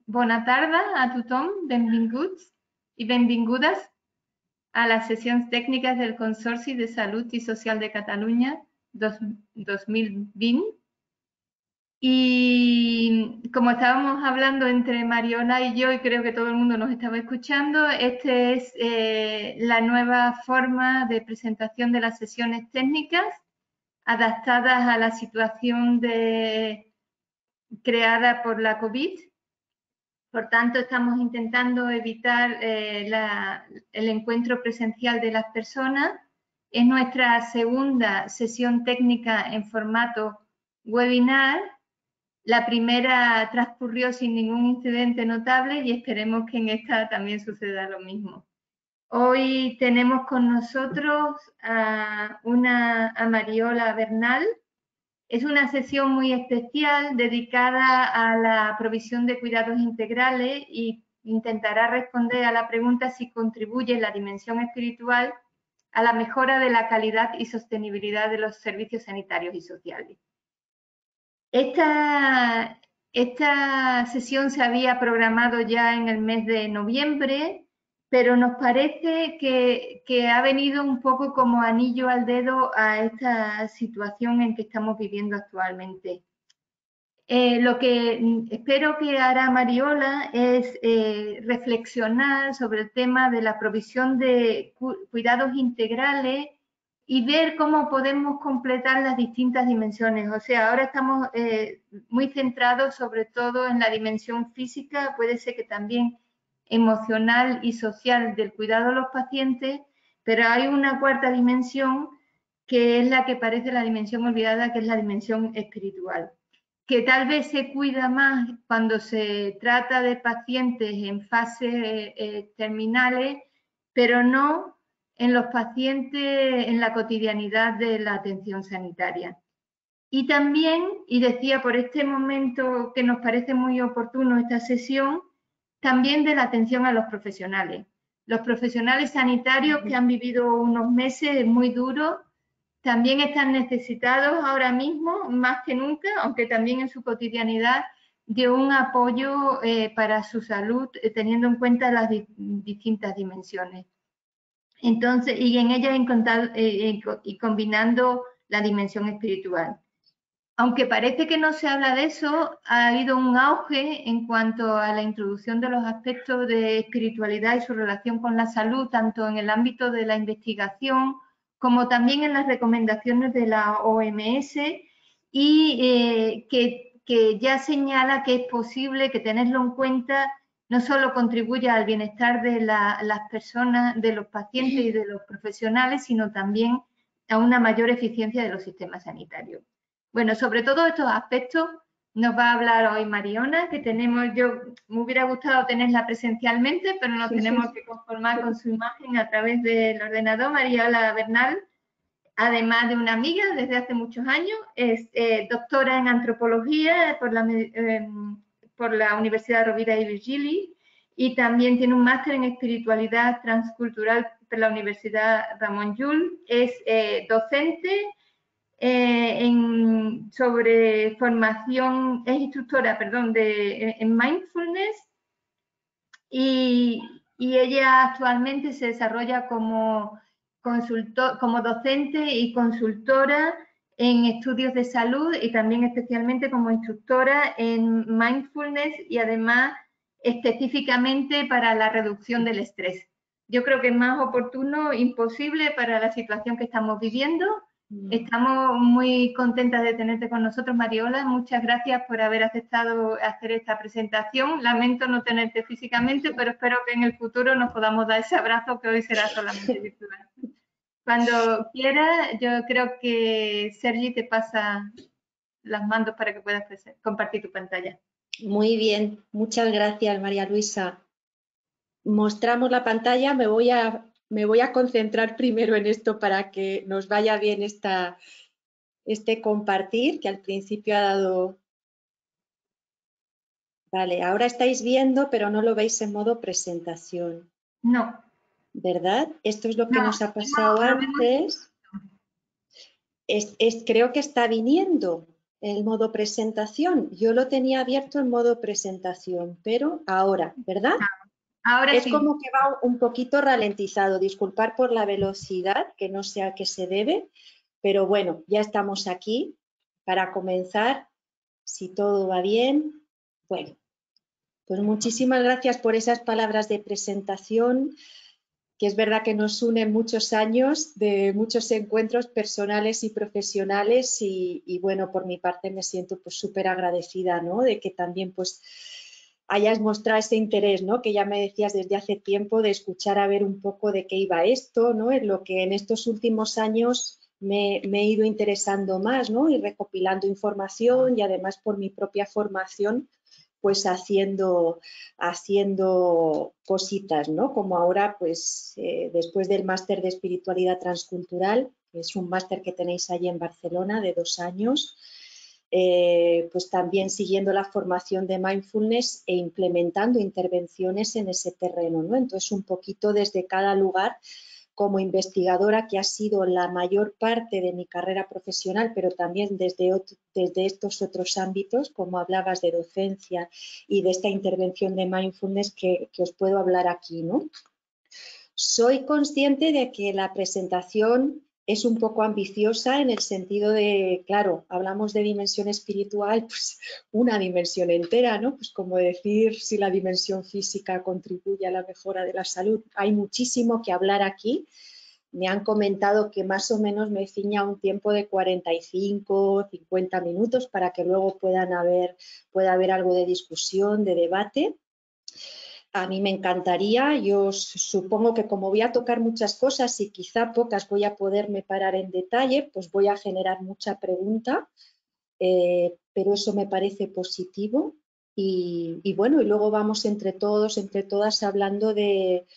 Bona tarda a tothom, benvinguts i benvingudes a les sessions tècniques del Consorci de Salut y Social de Cataluña 2020. Y como estábamos hablando entre Mariola y yo, y creo que todo el mundo nos estaba escuchando, esta es la nueva forma de presentación de las sesiones técnicas adaptadas a la situación creada por la COVID. Por tanto, estamos intentando evitar el encuentro presencial de las personas. Es nuestra segunda sesión técnica en formato webinar. La primera transcurrió sin ningún incidente notable y esperemos que en esta también suceda lo mismo. Hoy tenemos con nosotros a Mariola Bernal. Es una sesión muy especial dedicada a la provisión de cuidados integrales y intentará responder a la pregunta si contribuye la dimensión espiritual a la mejora de la calidad y sostenibilidad de los servicios sanitarios y sociales. Esta sesión se había programado ya en el mes de noviembre, pero nos parece que ha venido un poco como anillo al dedo a esta situación en que estamos viviendo actualmente. Lo que espero que hará Mariola es reflexionar sobre el tema de la provisión de cuidados integrales y ver cómo podemos completar las distintas dimensiones. O sea, ahora estamos muy centrados sobre todo en la dimensión física, puede ser que también emocional y social del cuidado de los pacientes, pero hay una cuarta dimensión que es la que parece la dimensión olvidada, que es la dimensión espiritual, que tal vez se cuida más cuando se trata de pacientes en fases terminales, pero no en los pacientes en la cotidianidad de la atención sanitaria. Y también, y decía por este momento que nos parece muy oportuno esta sesión, también de la atención a los profesionales. Los profesionales sanitarios que han vivido unos meses muy duros, también están necesitados ahora mismo, más que nunca, aunque también en su cotidianidad, de un apoyo para su salud, teniendo en cuenta las distintas dimensiones. Entonces, y en ellas y combinando la dimensión espiritual. Aunque parece que no se habla de eso, ha habido un auge en cuanto a la introducción de los aspectos de espiritualidad y su relación con la salud, tanto en el ámbito de la investigación como también en las recomendaciones de la OMS, y que ya señala que es posible que tenerlo en cuenta no solo contribuya al bienestar de las personas, de los pacientes y de los profesionales, sino también a una mayor eficiencia de los sistemas sanitarios. Bueno, sobre todos estos aspectos nos va a hablar hoy Mariona, que me hubiera gustado tenerla presencialmente, pero nos tenemos que conformar con su imagen a través del ordenador. Mariola Bernal, además de una amiga desde hace muchos años, es doctora en antropología por la Universidad Rovira i Virgili, y también tiene un máster en espiritualidad transcultural por la Universidad Ramon Llull. Es docente sobre formación, es instructora, perdón, en mindfulness, y ella actualmente se desarrolla como docente y consultora en estudios de salud y también especialmente como instructora en mindfulness y además específicamente para la reducción del estrés. Yo creo que es más oportuno, imposible para la situación que estamos viviendo. Estamos muy contentas de tenerte con nosotros, Mariola. Muchas gracias por haber aceptado hacer esta presentación. Lamento no tenerte físicamente, pero espero que en el futuro nos podamos dar ese abrazo que hoy será solamente virtual. Cuando quieras, yo creo que Sergi te pasa las mandos para que puedas compartir tu pantalla. Muy bien, muchas gracias, María Luisa. Mostramos la pantalla, me voy a concentrar primero en esto para que nos vaya bien este compartir, que al principio ha dado... Vale, ahora estáis viendo, pero no lo veis en modo presentación. No. ¿Verdad? Esto es lo que nos ha pasado antes. Creo que está viniendo. el modo presentación. Yo lo tenía abierto en modo presentación, pero ahora, ¿verdad? Ahora Es sí. como que va un poquito ralentizado. Disculpar por la velocidad, que no sé a qué se debe, pero bueno, ya estamos aquí para comenzar. Si todo va bien, bueno, pues muchísimas gracias por esas palabras de presentación, que es verdad que nos unen muchos años de muchos encuentros personales y profesionales y bueno, por mi parte me siento pues súper agradecida, ¿no? De que también pues hayas mostrado ese interés, ¿no? Que ya me decías desde hace tiempo de escuchar a ver un poco de qué iba esto, ¿no? En lo que en estos últimos años me he ido interesando más, ¿no? Y recopilando información y además por mi propia formación pues haciendo cositas, ¿no? Como ahora, pues después del máster de espiritualidad transcultural, que es un máster que tenéis allí en Barcelona de 2 años, pues también siguiendo la formación de mindfulness e implementando intervenciones en ese terreno, ¿no? Entonces, un poquito desde cada lugar, como investigadora, que ha sido la mayor parte de mi carrera profesional, pero también desde estos otros ámbitos, como hablabas de docencia y de esta intervención de mindfulness que os puedo hablar aquí, ¿no? Soy consciente de que la presentación es un poco ambiciosa en el sentido de, claro, hablamos de dimensión espiritual, pues una dimensión entera, ¿no? Pues como decir si la dimensión física contribuye a la mejora de la salud. Hay muchísimo que hablar aquí. Me han comentado que más o menos me ciña un tiempo de 45, 50 minutos para que luego pueda haber algo de discusión, de debate. A mí me encantaría, yo supongo que como voy a tocar muchas cosas y quizá pocas voy a poderme parar en detalle, pues voy a generar mucha pregunta, pero eso me parece positivo y bueno, y luego vamos entre todos, entre todas hablando de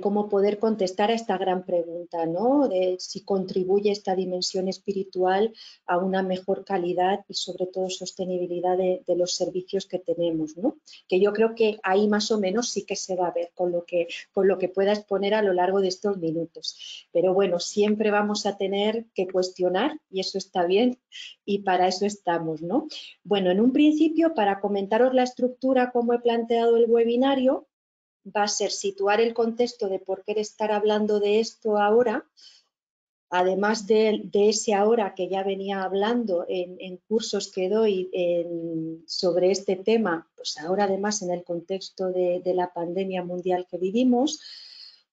cómo poder contestar a esta gran pregunta, ¿no? De si contribuye esta dimensión espiritual a una mejor calidad y sobre todo sostenibilidad de los servicios que tenemos, ¿no? Que yo creo que ahí más o menos sí que se va a ver con lo que pueda exponer a lo largo de estos minutos. Pero bueno, siempre vamos a tener que cuestionar y eso está bien y para eso estamos, ¿no? Bueno, en un principio, para comentaros la estructura, como he planteado el webinario, va a ser situar el contexto de por qué estar hablando de esto ahora, además de ese ahora que ya venía hablando en cursos que doy sobre este tema, pues ahora además en el contexto de la pandemia mundial que vivimos,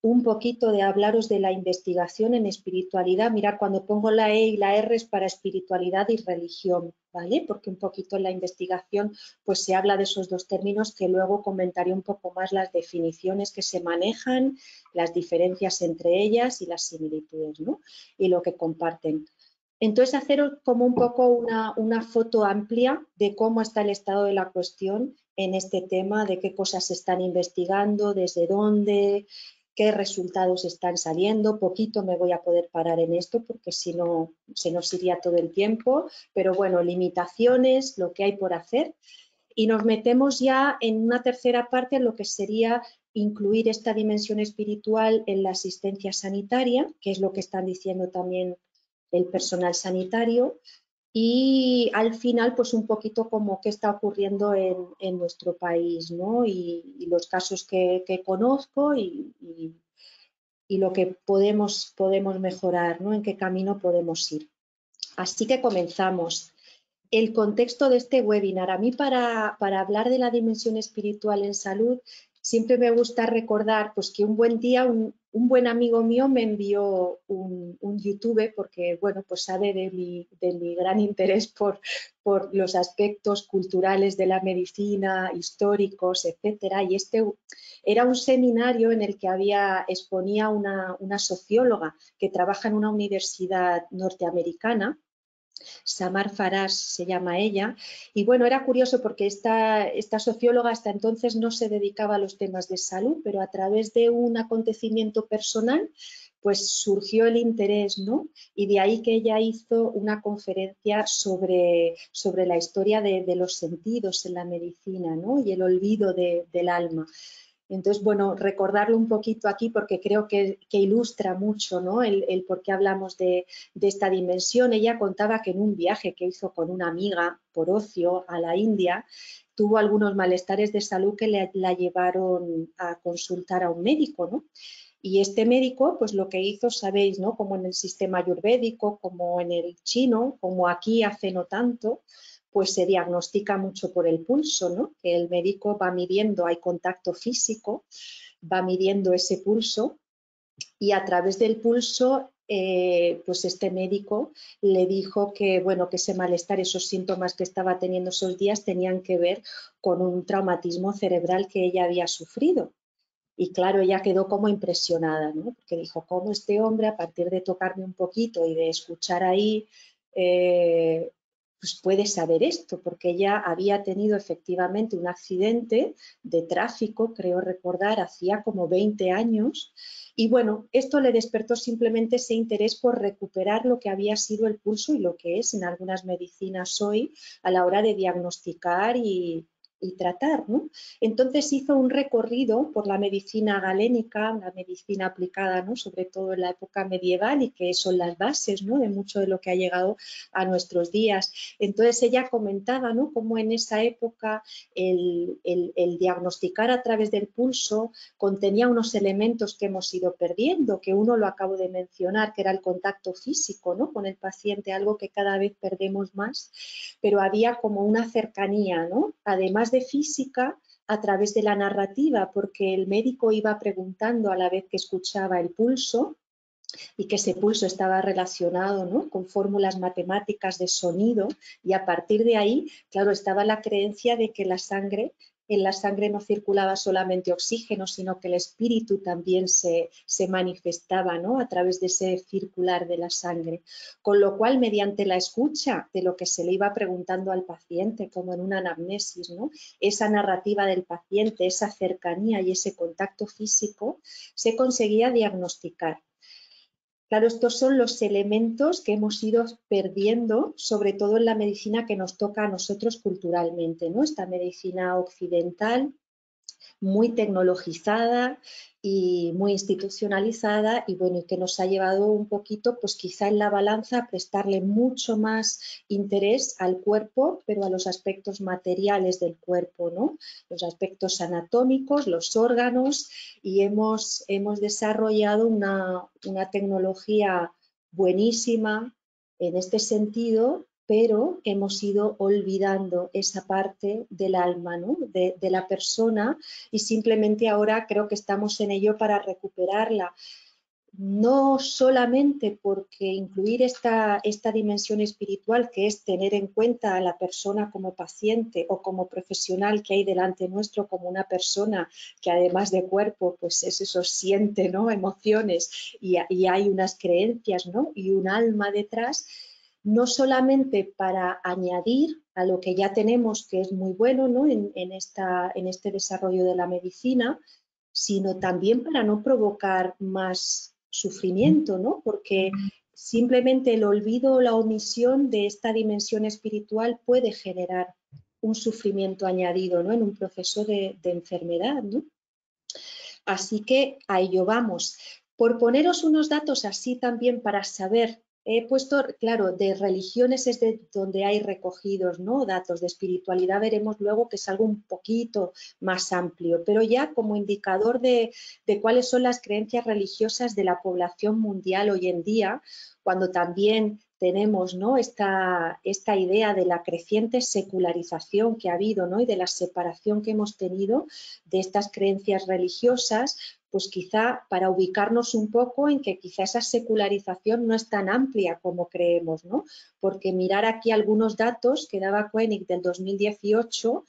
un poquito de hablaros de la investigación en espiritualidad. Mirad, cuando pongo la E y la R es para espiritualidad y religión, ¿vale? Porque un poquito en la investigación pues se habla de esos dos términos que luego comentaré un poco más las definiciones que se manejan, las diferencias entre ellas y las similitudes, ¿no? Y lo que comparten. Entonces, haceros como un poco una foto amplia de cómo está el estado de la cuestión en este tema, de qué cosas se están investigando, desde dónde, qué resultados están saliendo. Poquito me voy a poder parar en esto porque si no se nos iría todo el tiempo, pero bueno, limitaciones, lo que hay por hacer. Y nos metemos ya en una tercera parte en lo que sería incluir esta dimensión espiritual en la asistencia sanitaria, que es lo que están diciendo también el personal sanitario, y al final pues un poquito como qué está ocurriendo en nuestro país, ¿no? Y los casos que conozco y lo que podemos mejorar, ¿no? En qué camino podemos ir. Así que comenzamos. El contexto de este webinar. A mí para hablar de la dimensión espiritual en salud, siempre me gusta recordar pues, que un buen día un buen amigo mío me envió un YouTube porque bueno, pues sabe de mi gran interés por los aspectos culturales de la medicina, históricos, etcétera. Y este era un seminario en el que exponía una socióloga que trabaja en una universidad norteamericana. Samar Faraj se llama ella, y bueno, era curioso porque esta socióloga hasta entonces no se dedicaba a los temas de salud, pero a través de un acontecimiento personal, pues surgió el interés, ¿no? Y de ahí que ella hizo una conferencia sobre la historia de los sentidos en la medicina, ¿no? Y el olvido del alma. Entonces, bueno, recordarlo un poquito aquí porque creo que ilustra mucho, ¿no? el por qué hablamos de esta dimensión. Ella contaba que en un viaje que hizo con una amiga por ocio a la India, tuvo algunos malestares de salud que la llevaron a consultar a un médico, ¿no? Y este médico, pues lo que hizo, sabéis, ¿no? Como en el sistema ayurvédico, como en el chino, como aquí hace no tanto, pues se diagnostica mucho por el pulso, ¿no? Que el médico va midiendo, hay contacto físico, va midiendo ese pulso y a través del pulso, pues este médico le dijo que, bueno, que ese malestar, esos síntomas que estaba teniendo esos días tenían que ver con un traumatismo cerebral que ella había sufrido. Y claro, ella quedó como impresionada, ¿no? Porque dijo, ¿cómo este hombre, a partir de tocarme un poquito y de escuchar ahí, pues puede saber esto? Porque ella había tenido efectivamente un accidente de tráfico, creo recordar, hacía como 20 años. Y bueno, esto le despertó simplemente ese interés por recuperar lo que había sido el pulso y lo que es en algunas medicinas hoy a la hora de diagnosticar y tratar, ¿no? Entonces hizo un recorrido por la medicina galénica, la medicina aplicada, ¿no? Sobre todo en la época medieval y que son las bases, ¿no? De mucho de lo que ha llegado a nuestros días. Entonces ella comentaba, ¿no? Cómo en esa época el diagnosticar a través del pulso contenía unos elementos que hemos ido perdiendo, que uno lo acabo de mencionar, que era el contacto físico, ¿no? Con el paciente, algo que cada vez perdemos más, pero había como una cercanía, ¿no? Además de física, a través de la narrativa, porque el médico iba preguntando a la vez que escuchaba el pulso y que ese pulso estaba relacionado, ¿no? Con fórmulas matemáticas de sonido, y a partir de ahí, claro, estaba la creencia de que en la sangre no circulaba solamente oxígeno, sino que el espíritu también se manifestaba, ¿no? A través de ese circular de la sangre. Con lo cual, mediante la escucha de lo que se le iba preguntando al paciente, como en una anamnesis, ¿no? Esa narrativa del paciente, esa cercanía y ese contacto físico, se conseguía diagnosticar. Claro, estos son los elementos que hemos ido perdiendo, sobre todo en la medicina que nos toca a nosotros culturalmente, ¿no? Esta medicina occidental, muy tecnologizada y muy institucionalizada, y bueno, y que nos ha llevado un poquito, pues quizá en la balanza, a prestarle mucho más interés al cuerpo, pero a los aspectos materiales del cuerpo, ¿no? Los aspectos anatómicos, los órganos, y hemos desarrollado una tecnología buenísima en este sentido, pero hemos ido olvidando esa parte del alma, ¿no? de la persona, y simplemente ahora creo que estamos en ello para recuperarla. No solamente porque incluir esta dimensión espiritual, que es tener en cuenta a la persona como paciente o como profesional que hay delante nuestro, como una persona que además de cuerpo, pues es eso, siente, ¿no? Emociones, y hay unas creencias, ¿no? Y un alma detrás, no solamente para añadir a lo que ya tenemos, que es muy bueno, ¿no? en este desarrollo de la medicina, sino también para no provocar más sufrimiento, ¿no? Porque simplemente el olvido o la omisión de esta dimensión espiritual puede generar un sufrimiento añadido, ¿no? En un proceso de enfermedad, ¿no? Así que a ello vamos. Por poneros unos datos así también para saber, he puesto, claro, de religiones es de donde hay recogidos, ¿no? Datos de espiritualidad, veremos luego que es algo un poquito más amplio, pero ya como indicador de cuáles son las creencias religiosas de la población mundial hoy en día, cuando también tenemos, ¿no? esta idea de la creciente secularización que ha habido, ¿no? Y de la separación que hemos tenido de estas creencias religiosas, pues quizá para ubicarnos un poco en que quizá esa secularización no es tan amplia como creemos, ¿no? Porque mirar aquí algunos datos que daba Koenig del 2018,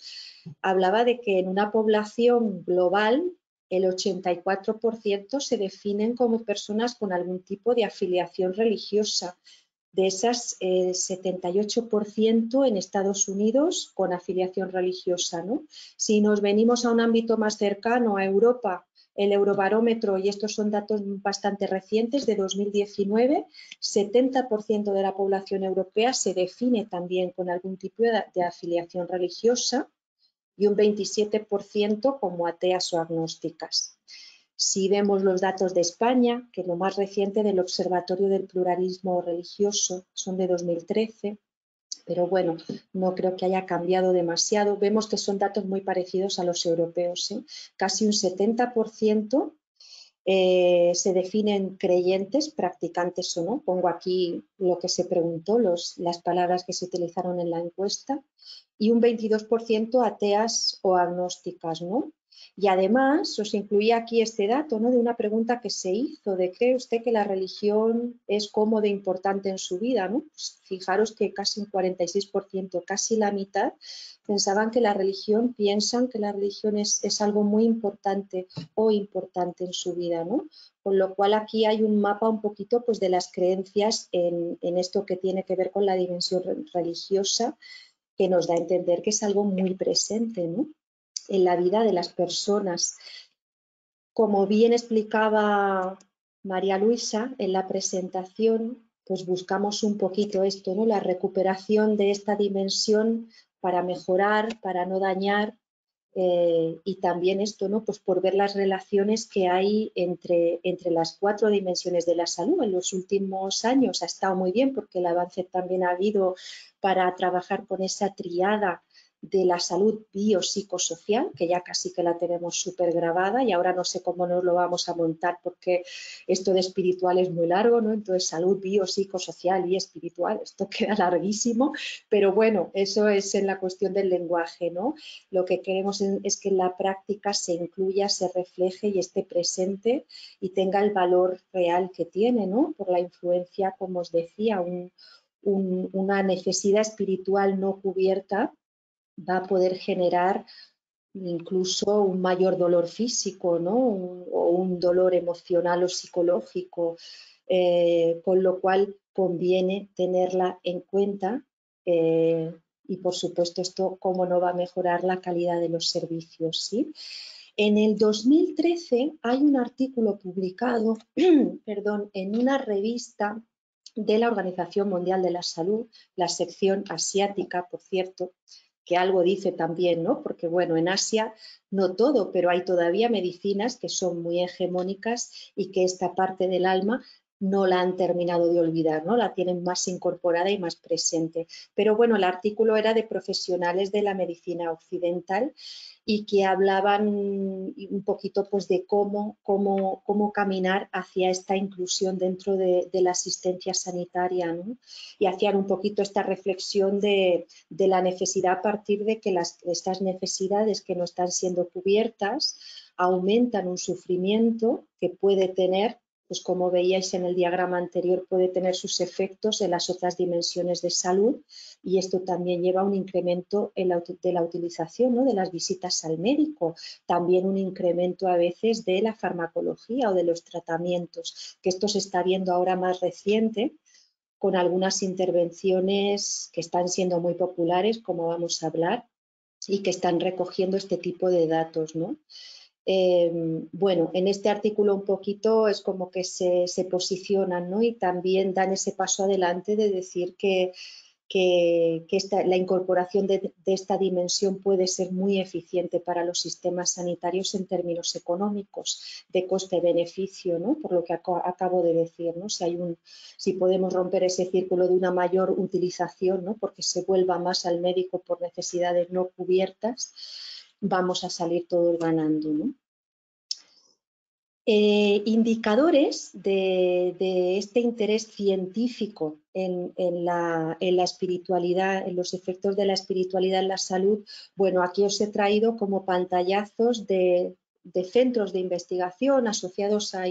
hablaba de que en una población global el 84% se definen como personas con algún tipo de afiliación religiosa. De esas, 78% en Estados Unidos con afiliación religiosa, ¿no? Si nos venimos a un ámbito más cercano, a Europa, el Eurobarómetro, y estos son datos bastante recientes, de 2019, 70% de la población europea se define también con algún tipo de afiliación religiosa. y un 27% como ateas o agnósticas. Si vemos los datos de España, que lo más reciente del Observatorio del Pluralismo Religioso son de 2013, pero bueno, no creo que haya cambiado demasiado. Vemos que son datos muy parecidos a los europeos, ¿eh? Casi un 70% se definen creyentes, practicantes o no. Pongo aquí lo que se preguntó, las palabras que se utilizaron en la encuesta, y un 22% ateas o agnósticas, ¿no? Y además os incluía aquí este dato, ¿no?, de una pregunta que se hizo de ¿cree usted que la religión es como de importante en su vida?, ¿no? Pues fijaros que casi un 46%, casi la mitad, pensaban que la religión, piensan que la religión es algo muy importante o importante en su vida, ¿no? Con lo cual aquí hay un mapa un poquito pues, de las creencias en esto que tiene que ver con la dimensión religiosa, que nos da a entender que es algo muy presente, ¿no?, en la vida de las personas. Como bien explicaba María Luisa en la presentación, pues buscamos un poquito esto, ¿no?, la recuperación de esta dimensión para mejorar, para no dañar, y también esto, ¿no?, pues por ver las relaciones que hay entre las 4 dimensiones de la salud. En los últimos años ha estado muy bien porque el avance también ha habido para trabajar con esa triada de la salud biopsicosocial, que ya casi que la tenemos súper grabada, y ahora no sé cómo nos lo vamos a montar porque esto de espiritual es muy largo, ¿no? Entonces salud biopsicosocial y espiritual, esto queda larguísimo, pero bueno, eso es en la cuestión del lenguaje, ¿no? Lo que queremos es que en la práctica se incluya, se refleje y esté presente y tenga el valor real que tiene, ¿no?, por la influencia, como os decía, una necesidad espiritual no cubierta va a poder generar incluso un mayor dolor físico, ¿no?, o un dolor emocional o psicológico, con lo cual conviene tenerla en cuenta, y por supuesto esto cómo no va a mejorar la calidad de los servicios, ¿sí? En el 2013 hay un artículo publicado perdón, en una revista de la Organización Mundial de la Salud, la sección asiática, por cierto, que algo dice también, ¿no? Porque, bueno, en Asia no todo, pero hay todavía medicinas que son muy hegemónicas y que esta parte del alma no la han terminado de olvidar, ¿no? La tienen más incorporada y más presente. Pero, bueno, el artículo era de profesionales de la medicina occidental y que hablaban un poquito pues, de cómo caminar hacia esta inclusión dentro de la asistencia sanitaria, ¿no? Y hacían un poquito esta reflexión de la necesidad a partir de que estas necesidades que no están siendo cubiertas aumentan un sufrimiento que puede tener, pues como veíais en el diagrama anterior, puede tener sus efectos en las otras dimensiones de salud, y esto también lleva a un incremento de la utilización, ¿no?, de las visitas al médico, también un incremento a veces de la farmacología o de los tratamientos, que esto se está viendo ahora más reciente con algunas intervenciones que están siendo muy populares, como vamos a hablar, y que están recogiendo este tipo de datos, ¿no? Bueno, en este artículo un poquito es como que se posicionan, ¿no?, y también dan ese paso adelante de decir que la incorporación de esta dimensión puede ser muy eficiente para los sistemas sanitarios en términos económicos, de coste-beneficio, ¿no?, por lo que acabo de decir, ¿no? Si podemos romper ese círculo de una mayor utilización, ¿no?, porque se vuelva más al médico por necesidades no cubiertas, vamos a salir todos ganando, ¿no? Indicadores de este interés científico en la espiritualidad, en los efectos de la espiritualidad en la salud. Bueno, aquí os he traído como pantallazos de centros de investigación asociados a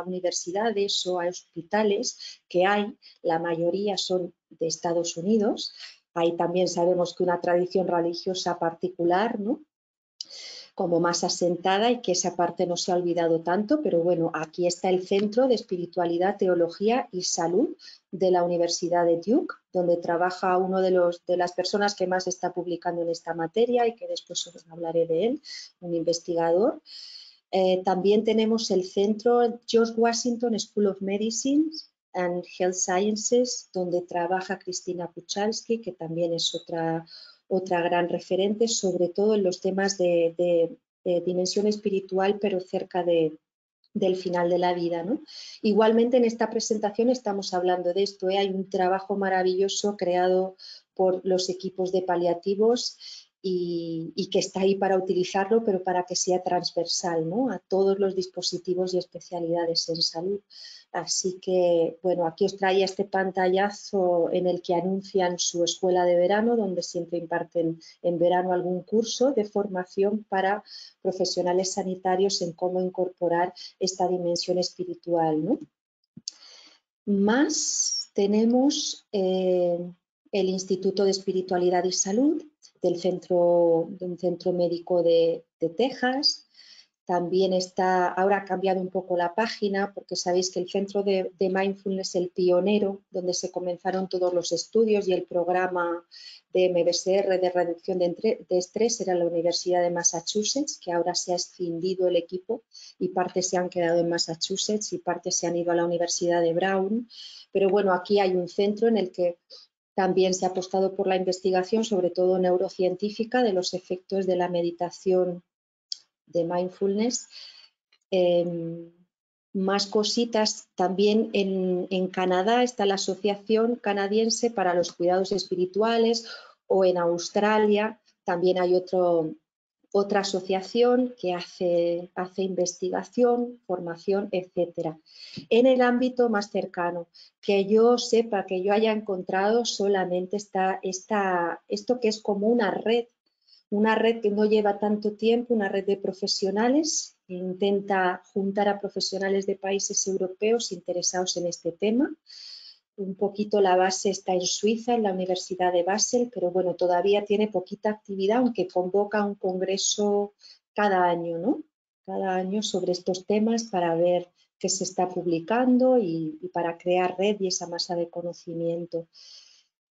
universidades o a hospitales que hay, la mayoría son de Estados Unidos. Ahí también sabemos que una tradición religiosa particular, ¿no?, como más asentada, y que esa parte no se ha olvidado tanto, pero bueno, aquí está el Centro de Espiritualidad, Teología y Salud de la Universidad de Duke, donde trabaja uno de las personas que más está publicando en esta materia y que después os hablaré de él, un investigador. También tenemos el Centro George Washington School of Medicine and Health Sciences, donde trabaja Cristina Puchalski, que también es otra otra gran referente, sobre todo en los temas de dimensión espiritual, pero cerca del final de la vida, ¿no? Igualmente en esta presentación estamos hablando de esto, ¿eh? Hay un trabajo maravilloso creado por los equipos de paliativos y que está ahí para utilizarlo, pero para que sea transversal, ¿no?, a todos los dispositivos y especialidades en salud. Así que, bueno, aquí os traía este pantallazo en el que anuncian su escuela de verano, donde siempre imparten en verano algún curso de formación para profesionales sanitarios en cómo incorporar esta dimensión espiritual, ¿no? Más tenemos el Instituto de Espiritualidad y Salud de un centro médico de Texas. También está, ahora ha cambiado un poco la página porque sabéis que el centro de Mindfulness, el pionero, donde se comenzaron todos los estudios y el programa de MBSR de reducción de estrés, era la Universidad de Massachusetts, que ahora se ha escindido el equipo y partes se han quedado en Massachusetts y partes se han ido a la Universidad de Brown. Pero bueno, aquí hay un centro en el que también se ha apostado por la investigación, sobre todo neurocientífica, de los efectos de la meditación de mindfulness. Más cositas, también en Canadá está la Asociación Canadiense para los Cuidados Espirituales, o en Australia también hay otra asociación que hace investigación, formación, etcétera. En el ámbito más cercano, que yo sepa, que yo haya encontrado, solamente está esto que es como una red que no lleva tanto tiempo, una red de profesionales que intenta juntar a profesionales de países europeos interesados en este tema. Un poquito la base está en Suiza, en la Universidad de Basel, pero bueno, todavía tiene poquita actividad, aunque convoca un congreso cada año, ¿no? Cada año sobre estos temas para ver qué se está publicando y para crear red y esa masa de conocimiento.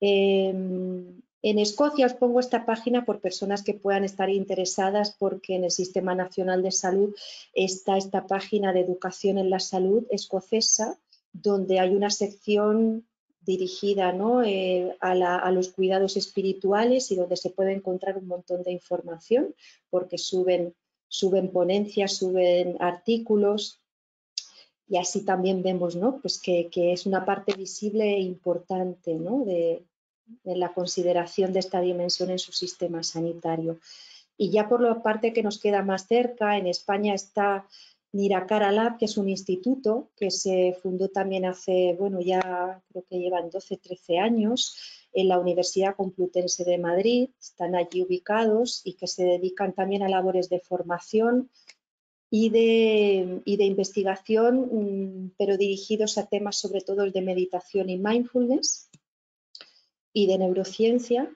En Escocia os pongo esta página por personas que puedan estar interesadas, porque en el Sistema Nacional de Salud está esta página de educación en la salud escocesa, donde hay una sección dirigida, ¿no?, a los cuidados espirituales, y donde se puede encontrar un montón de información, porque suben ponencias, suben artículos. Y así también vemos, ¿no?, pues que es una parte visible e importante, ¿no?, de la consideración de esta dimensión en su sistema sanitario. Y ya por la parte que nos queda más cerca, en España está Nirakara Lab, que es un instituto que se fundó también hace, bueno, ya creo que llevan 12, 13 años, en la Universidad Complutense de Madrid, están allí ubicados, y que se dedican también a labores de formación y de investigación, pero dirigidos a temas sobre todo el de meditación y mindfulness y de neurociencia.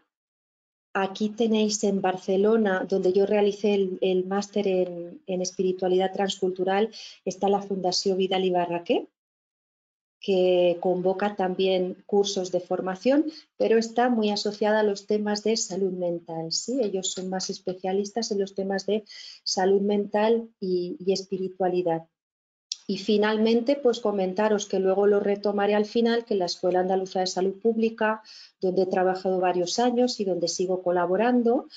Aquí tenéis en Barcelona, donde yo realicé el máster en espiritualidad transcultural, está la Fundació Vidal i Barraquer, que convoca también cursos de formación, pero está muy asociada a los temas de salud mental, ¿sí? Ellos son más especialistas en los temas de salud mental y espiritualidad. Y finalmente, pues comentaros, que luego lo retomaré al final, que la Escuela Andaluza de Salud Pública, donde he trabajado varios años y donde sigo colaborando,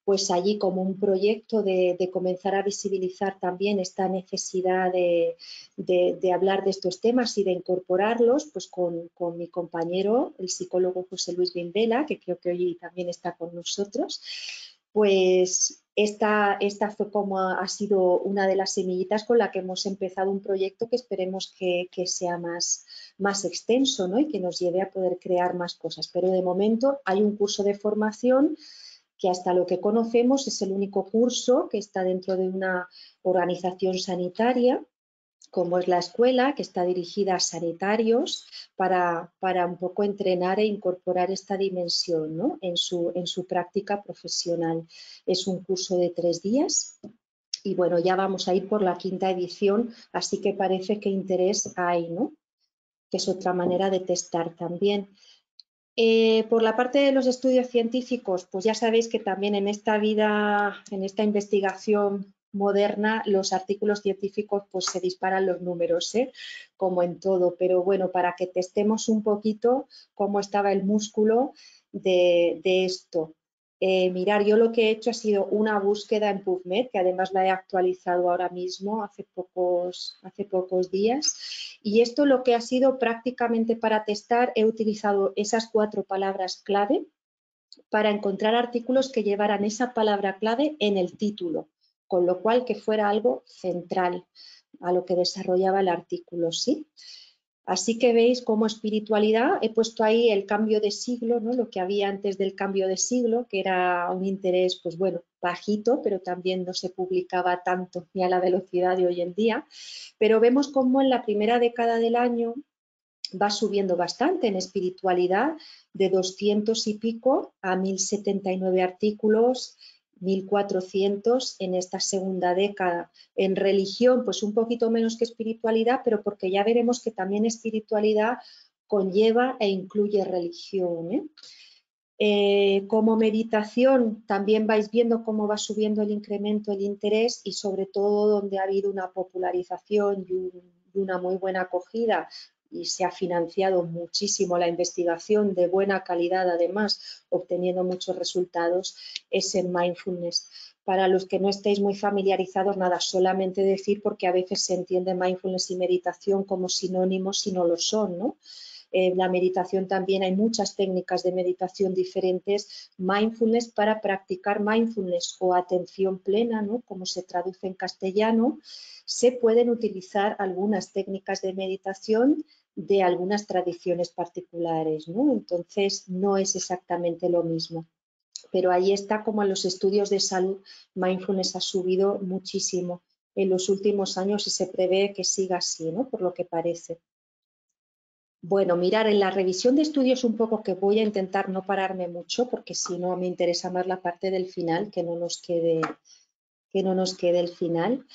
pues allí, como un proyecto de comenzar a visibilizar también esta necesidad de hablar de estos temas y de incorporarlos, pues con mi compañero, el psicólogo José Luis Vimbela, que creo que hoy también está con nosotros, pues esta fue como ha sido una de las semillitas con la que hemos empezado un proyecto que esperemos que sea más extenso, ¿no?, y que nos lleve a poder crear más cosas. Pero de momento hay un curso de formación que, hasta lo que conocemos, es el único curso que está dentro de una organización sanitaria, como es la escuela, que está dirigida a sanitarios para un poco entrenar e incorporar esta dimensión, ¿no?, en su práctica profesional. Es un curso de 3 días y bueno, ya vamos a ir por la 5ª edición, así que parece que interés hay, ¿no?, que es otra manera de testar también. Por la parte de los estudios científicos, pues ya sabéis que también en esta investigación moderna, los artículos científicos, pues se disparan los números, como en todo, pero bueno, para que testemos un poquito cómo estaba el músculo de esto. mirar, yo lo que he hecho ha sido una búsqueda en PubMed, que además la he actualizado ahora mismo, hace pocos días. Y esto lo que ha sido prácticamente para testar, he utilizado esas 4 palabras clave para encontrar artículos que llevaran esa palabra clave en el título, con lo cual que fuera algo central a lo que desarrollaba el artículo, ¿sí? Así que veis como espiritualidad, he puesto ahí el cambio de siglo, ¿no? Lo que había antes del cambio de siglo, que era un interés, pues bueno, bajito, pero también no se publicaba tanto ni a la velocidad de hoy en día. Pero vemos como en la primera década del año va subiendo bastante en espiritualidad, de 200 y pico a 1079 artículos, 1400 en esta segunda década. En religión, pues un poquito menos que espiritualidad, pero porque ya veremos que también espiritualidad conlleva e incluye religión, ¿eh? Como meditación también vais viendo cómo va subiendo el incremento, el interés y sobre todo donde ha habido una popularización y una muy buena acogida y se ha financiado muchísimo la investigación de buena calidad, además obteniendo muchos resultados, es en mindfulness. Para los que no estéis muy familiarizados, nada, solamente decir porque a veces se entiende mindfulness y meditación como sinónimos y no lo son, ¿no? La meditación también hay muchas técnicas de meditación diferentes, mindfulness para practicar mindfulness o atención plena, ¿no? Como se traduce en castellano, se pueden utilizar algunas técnicas de meditación de algunas tradiciones particulares, ¿no? Entonces no es exactamente lo mismo. Pero ahí está como en los estudios de salud, mindfulness ha subido muchísimo en los últimos años y se prevé que siga así, ¿no? Por lo que parece. Bueno, mirar en la revisión de estudios un poco, que voy a intentar no pararme mucho porque si no me interesa más la parte del final, que no nos quede el final.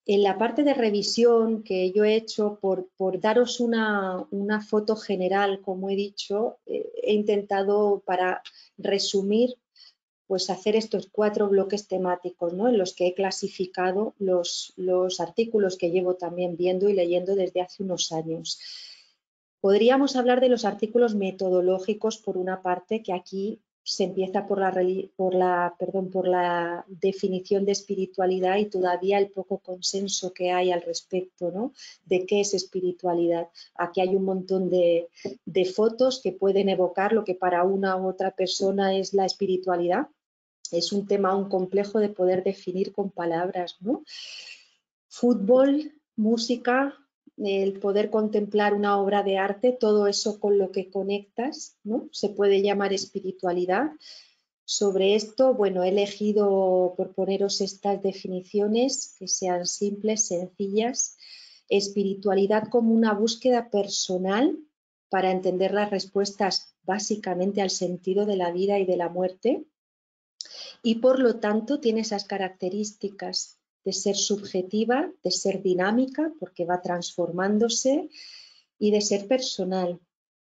En la parte de revisión que yo he hecho, por daros una foto general, como he dicho, he intentado para resumir pues hacer estos 4 bloques temáticos, ¿no? En los que he clasificado los artículos que llevo también viendo y leyendo desde hace unos años. Podríamos hablar de los artículos metodológicos por una parte, que aquí se empieza por la definición de espiritualidad y todavía el poco consenso que hay al respecto, ¿no? De qué es espiritualidad. Aquí hay un montón de fotos que pueden evocar lo que para una u otra persona es la espiritualidad. Es un tema aún complejo de poder definir con palabras, ¿no? Fútbol, música, el poder contemplar una obra de arte, todo eso con lo que conectas, ¿no? Se puede llamar espiritualidad. Sobre esto, bueno, he elegido por poneros estas definiciones que sean simples, sencillas. Espiritualidad como una búsqueda personal para entender las respuestas básicamente al sentido de la vida y de la muerte. Y por lo tanto tiene esas características de ser subjetiva, de ser dinámica, porque va transformándose, y de ser personal.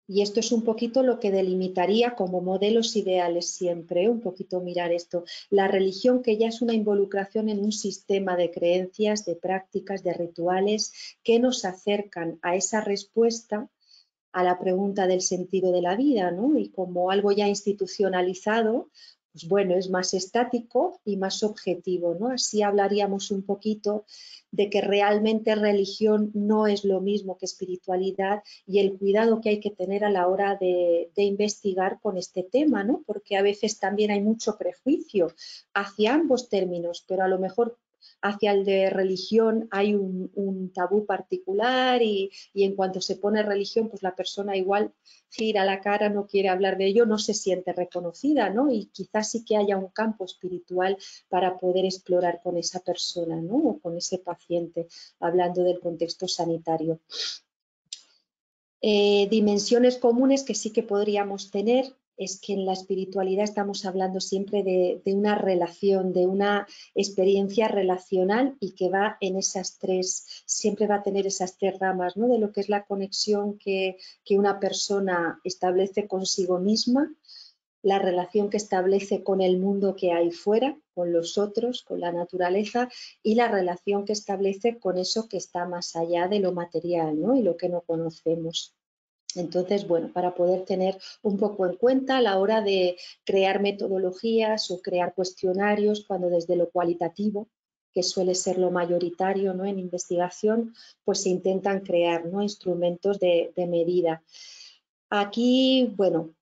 Y esto es un poquito lo que delimitaría como modelos ideales siempre, un poquito mirar esto. La religión, que ya es una involucración en un sistema de creencias, de prácticas, de rituales que nos acercan a esa respuesta a la pregunta del sentido de la vida, ¿no? Y como algo ya institucionalizado, pues bueno, es más estático y más objetivo, ¿no? Así hablaríamos un poquito de que realmente religión no es lo mismo que espiritualidad y el cuidado que hay que tener a la hora de investigar con este tema, ¿no? Porque a veces también hay mucho prejuicio hacia ambos términos, pero a lo mejor hacia el de religión hay un tabú particular y en cuanto se pone religión, pues la persona igual gira la cara, no quiere hablar de ello, no se siente reconocida, ¿no? Y quizás sí que haya un campo espiritual para poder explorar con esa persona, ¿no? O con ese paciente, hablando del contexto sanitario. Dimensiones comunes que sí que podríamos tener es que en la espiritualidad estamos hablando siempre de una relación, de una experiencia relacional y que va en esas 3, siempre va a tener esas 3 ramas, ¿no? De lo que es la conexión que una persona establece consigo misma, la relación que establece con el mundo que hay fuera, con los otros, con la naturaleza, y la relación que establece con eso que está más allá de lo material, ¿no? Y lo que no conocemos. Entonces, bueno, para poder tener un poco en cuenta a la hora de crear metodologías o crear cuestionarios, cuando desde lo cualitativo, que suele ser lo mayoritario, ¿no?, en investigación, pues se intentan crear, ¿no?, instrumentos de medida. Aquí, bueno,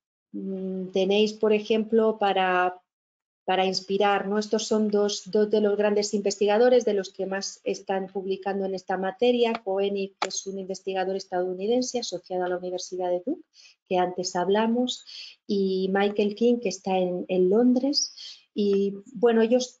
tenéis, por ejemplo, para inspirar, ¿no? Estos son dos de los grandes investigadores de los que más están publicando en esta materia. Koenig, que es un investigador estadounidense asociado a la Universidad de Duke, que antes hablamos, y Michael King, que está en Londres. Y bueno, ellos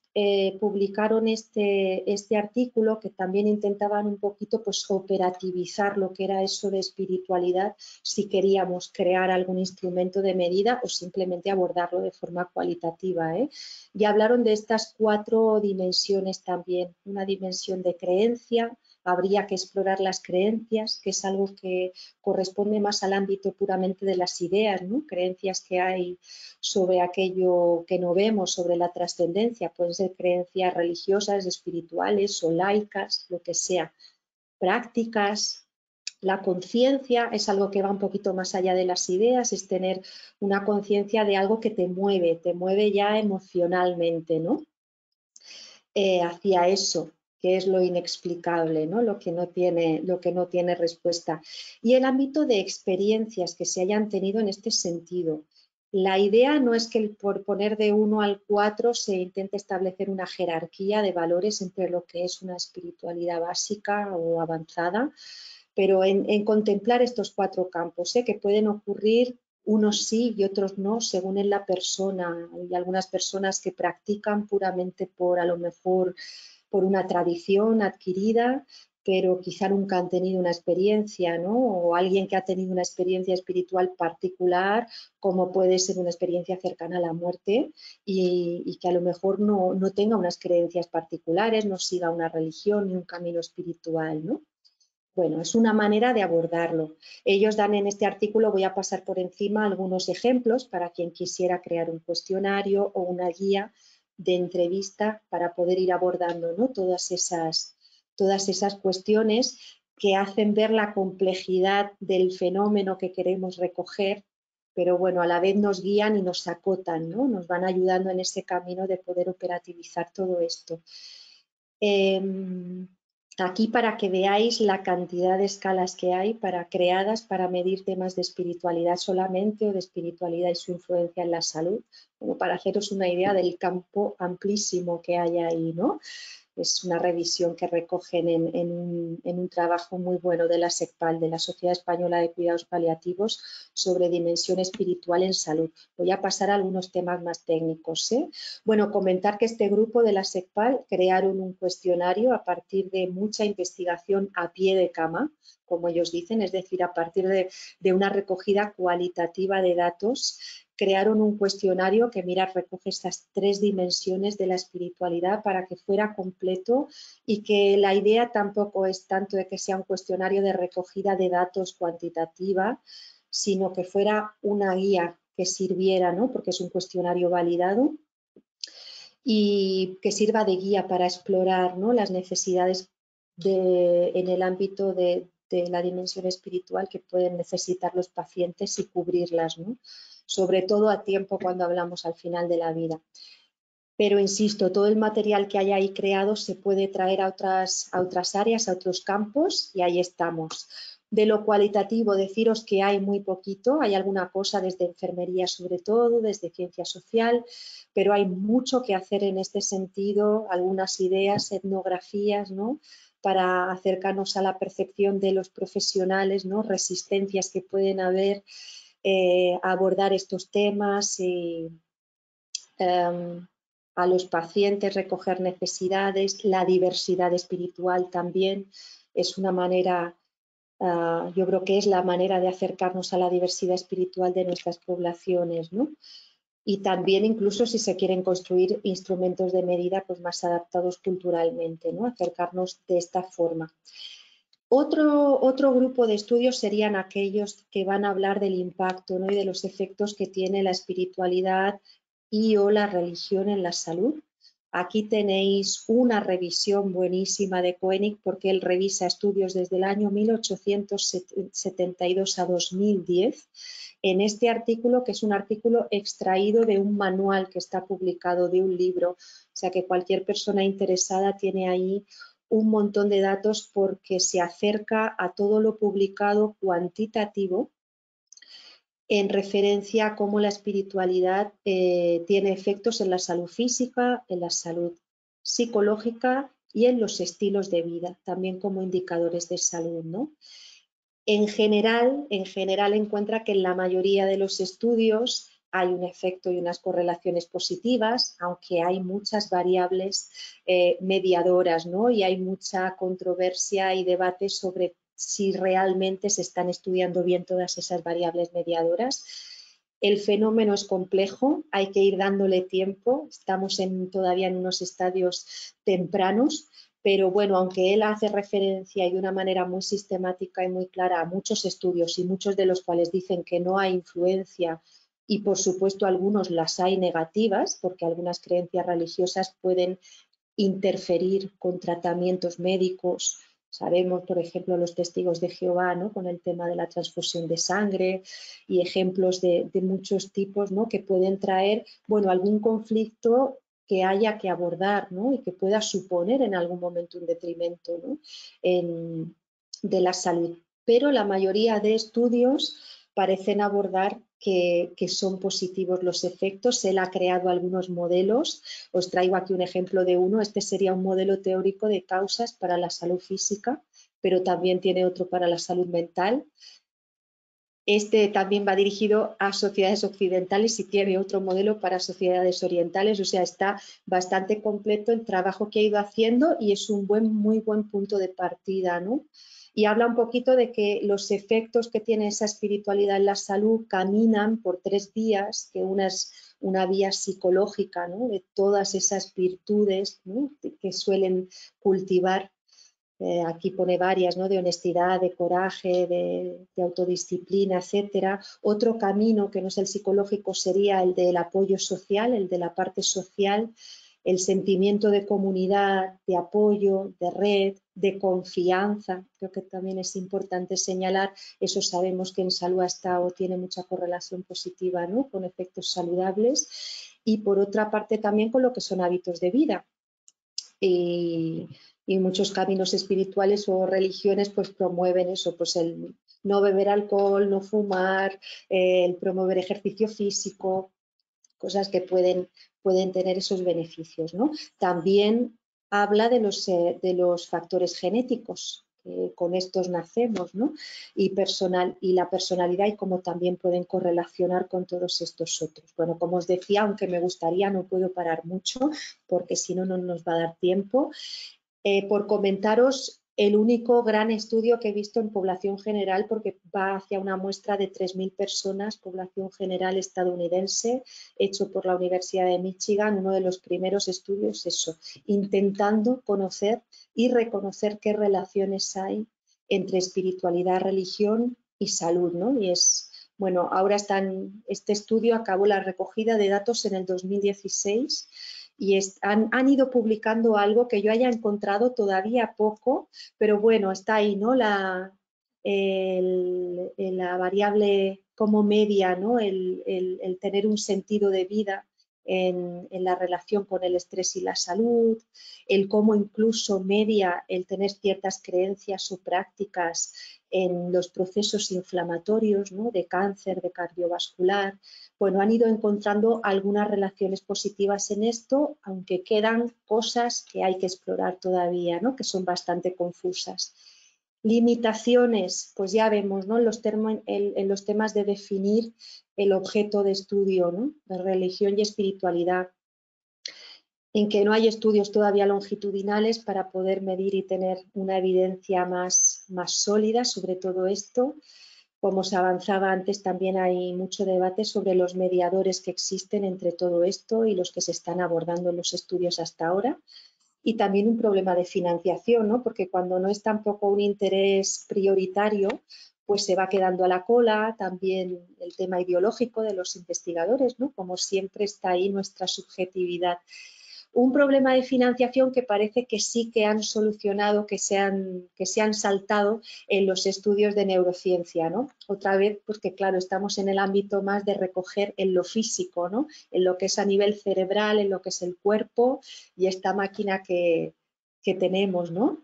publicaron este artículo que también intentaban un poquito pues operativizar lo que era eso de espiritualidad, si queríamos crear algún instrumento de medida o simplemente abordarlo de forma cualitativa, ¿eh? Y hablaron de estas 4 dimensiones también, una dimensión de creencia. Habría que explorar las creencias, que es algo que corresponde más al ámbito puramente de las ideas, ¿no? Creencias que hay sobre aquello que no vemos, sobre la trascendencia. Pueden ser creencias religiosas, espirituales o laicas, lo que sea. Prácticas. La conciencia es algo que va un poquito más allá de las ideas, es tener una conciencia de algo que te mueve ya emocionalmente, ¿no? Hacia eso, que es lo inexplicable, ¿no? Lo que no tiene respuesta. Y el ámbito de experiencias que se hayan tenido en este sentido. La idea no es que por poner de 1 al 4 se intente establecer una jerarquía de valores entre lo que es una espiritualidad básica o avanzada, pero en contemplar estos 4 campos, que pueden ocurrir unos sí y otros no, según en la persona. Hay algunas personas que practican puramente a lo mejor por una tradición adquirida, pero quizá nunca han tenido una experiencia, ¿no? O alguien que ha tenido una experiencia espiritual particular, como puede ser una experiencia cercana a la muerte, y que a lo mejor no tenga unas creencias particulares, no siga una religión ni un camino espiritual, ¿no? Bueno, es una manera de abordarlo. Ellos dan en este artículo, voy a pasar por encima algunos ejemplos para quien quisiera crear un cuestionario o una guía de entrevista para poder ir abordando, ¿no?, todas esas cuestiones que hacen ver la complejidad del fenómeno que queremos recoger, pero bueno, a la vez nos guían y nos acotan, ¿no? Nos van ayudando en ese camino de poder operativizar todo esto. Aquí para que veáis la cantidad de escalas que hay creadas para medir temas de espiritualidad solamente o de espiritualidad y su influencia en la salud, como para haceros una idea del campo amplísimo que hay ahí, ¿no? Es una revisión que recogen en un trabajo muy bueno de la SECPAL, de la Sociedad Española de Cuidados Paliativos, sobre dimensión espiritual en salud. Voy a pasar a algunos temas más técnicos, ¿eh? Bueno, comentar que este grupo de la SECPAL crearon un cuestionario a partir de mucha investigación a pie de cama, como ellos dicen, es decir, a partir de una recogida cualitativa de datos. Crearon un cuestionario que, mirad, recoge estas 3 dimensiones de la espiritualidad para que fuera completo, y que la idea tampoco es tanto de que sea un cuestionario de recogida de datos cuantitativa, sino que fuera una guía que sirviera, ¿no?, porque es un cuestionario validado, y que sirva de guía para explorar, ¿no?, las necesidades en el ámbito de la dimensión espiritual que pueden necesitar los pacientes y cubrirlas, ¿no?, sobre todo a tiempo cuando hablamos al final de la vida. Pero insisto, todo el material que hay ahí creado se puede traer a otras áreas, a otros campos, y ahí estamos. De lo cualitativo, deciros que hay muy poquito, hay alguna cosa desde enfermería sobre todo, desde ciencia social, pero hay mucho que hacer en este sentido, algunas ideas, etnografías, ¿no?, para acercarnos a la percepción de los profesionales, ¿no?, resistencias que pueden haber a abordar estos temas, y a los pacientes recoger necesidades. La diversidad espiritual también es una manera, yo creo que es la manera de acercarnos a la diversidad espiritual de nuestras poblaciones, ¿no? Y también incluso si se quieren construir instrumentos de medida pues más adaptados culturalmente, ¿no?, acercarnos de esta forma. Otro grupo de estudios serían aquellos que van a hablar del impacto, ¿no?, y de los efectos que tiene la espiritualidad y o la religión en la salud. Aquí tenéis una revisión buenísima de Koenig porque él revisa estudios desde el año 1872 a 2010 en este artículo, que es un artículo extraído de un manual que está publicado de un libro. O sea que cualquier persona interesada tiene ahí un montón de datos porque se acerca a todo lo publicado cuantitativo en referencia a cómo la espiritualidad tiene efectos en la salud física, en la salud psicológica y en los estilos de vida, también como indicadores de salud, ¿no? En general encuentra que en la mayoría de los estudios hay un efecto y unas correlaciones positivas, aunque hay muchas variables mediadoras, ¿no? Y hay mucha controversia y debate sobre si realmente se están estudiando bien todas esas variables mediadoras. El fenómeno es complejo, hay que ir dándole tiempo, estamos todavía en unos estadios tempranos, pero bueno, aunque él hace referencia y de una manera muy sistemática y muy clara a muchos estudios y muchos de los cuales dicen que no hay influencia y por supuesto algunos las hay negativas, porque algunas creencias religiosas pueden interferir con tratamientos médicos. Sabemos, por ejemplo, los testigos de Jehová, ¿no? Con el tema de la transfusión de sangre y ejemplos de muchos tipos, ¿no? Que pueden traer, bueno, algún conflicto que haya que abordar, ¿no? Y que pueda suponer en algún momento un detrimento, ¿no? De la salud. Pero la mayoría de estudios parecen abordar que son positivos los efectos. Él ha creado algunos modelos. Os traigo aquí un ejemplo de uno. Este sería un modelo teórico de causas para la salud física, pero también tiene otro para la salud mental. Este también va dirigido a sociedades occidentales y tiene otro modelo para sociedades orientales. O sea, está bastante completo el trabajo que ha ido haciendo y es un muy buen punto de partida, ¿no? Y habla un poquito de que los efectos que tiene esa espiritualidad en la salud caminan por 3 vías, que una es una vía psicológica, ¿no? De todas esas virtudes, ¿no? Que suelen cultivar. Aquí pone varias, ¿no? De honestidad, de coraje, de autodisciplina, etcétera. Otro camino que no es el psicológico sería el del apoyo social, el de la parte social, el sentimiento de comunidad, de apoyo, de red, de confianza. Creo que también es importante señalar, eso sabemos que en salud ha estado, tiene mucha correlación positiva, ¿no? Con efectos saludables. Y por otra parte también con lo que son hábitos de vida. Y muchos caminos espirituales o religiones pues promueven eso, pues el no beber alcohol, no fumar, el promover ejercicio físico, cosas que pueden tener esos beneficios, ¿no? También habla de los factores genéticos, con estos nacemos, ¿no? Y la personalidad y cómo también pueden correlacionar con todos estos otros. Bueno, como os decía, aunque me gustaría, no puedo parar mucho porque si no, no nos va a dar tiempo. Por comentaros el único gran estudio que he visto en población general, porque va hacia una muestra de 3.000 personas, población general estadounidense, hecho por la Universidad de Michigan, uno de los primeros estudios, eso, intentando conocer y reconocer qué relaciones hay entre espiritualidad, religión y salud, ¿no? Y es, bueno, ahora este estudio acabó la recogida de datos en el 2016 y han ido publicando algo que yo haya encontrado todavía poco, pero bueno, está ahí, ¿no? La variable como media, ¿no? El tener un sentido de vida en la relación con el estrés y la salud, el cómo incluso media el tener ciertas creencias o prácticas en los procesos inflamatorios, ¿no? De cáncer, de cardiovascular. Bueno, han ido encontrando algunas relaciones positivas en esto, aunque quedan cosas que hay que explorar todavía, ¿no? Que son bastante confusas. Limitaciones, pues ya vemos, ¿no? En los temas de definir el objeto de estudio, ¿no? De religión y espiritualidad, en que no hay estudios todavía longitudinales para poder medir y tener una evidencia más sólida sobre todo esto. Como se avanzaba antes, también hay mucho debate sobre los mediadores que existen entre todo esto y los que se están abordando en los estudios hasta ahora. Y también un problema de financiación, ¿no? Porque cuando no es tampoco un interés prioritario, pues se va quedando a la cola. También el tema ideológico de los investigadores, ¿no? Como siempre está ahí nuestra subjetividad. Un problema de financiación que parece que sí que han solucionado, que se han saltado en los estudios de neurociencia, ¿no? Otra vez, porque claro, estamos en el ámbito más de recoger en lo físico, ¿no? En lo que es a nivel cerebral, en lo que es el cuerpo y esta máquina que tenemos, ¿no?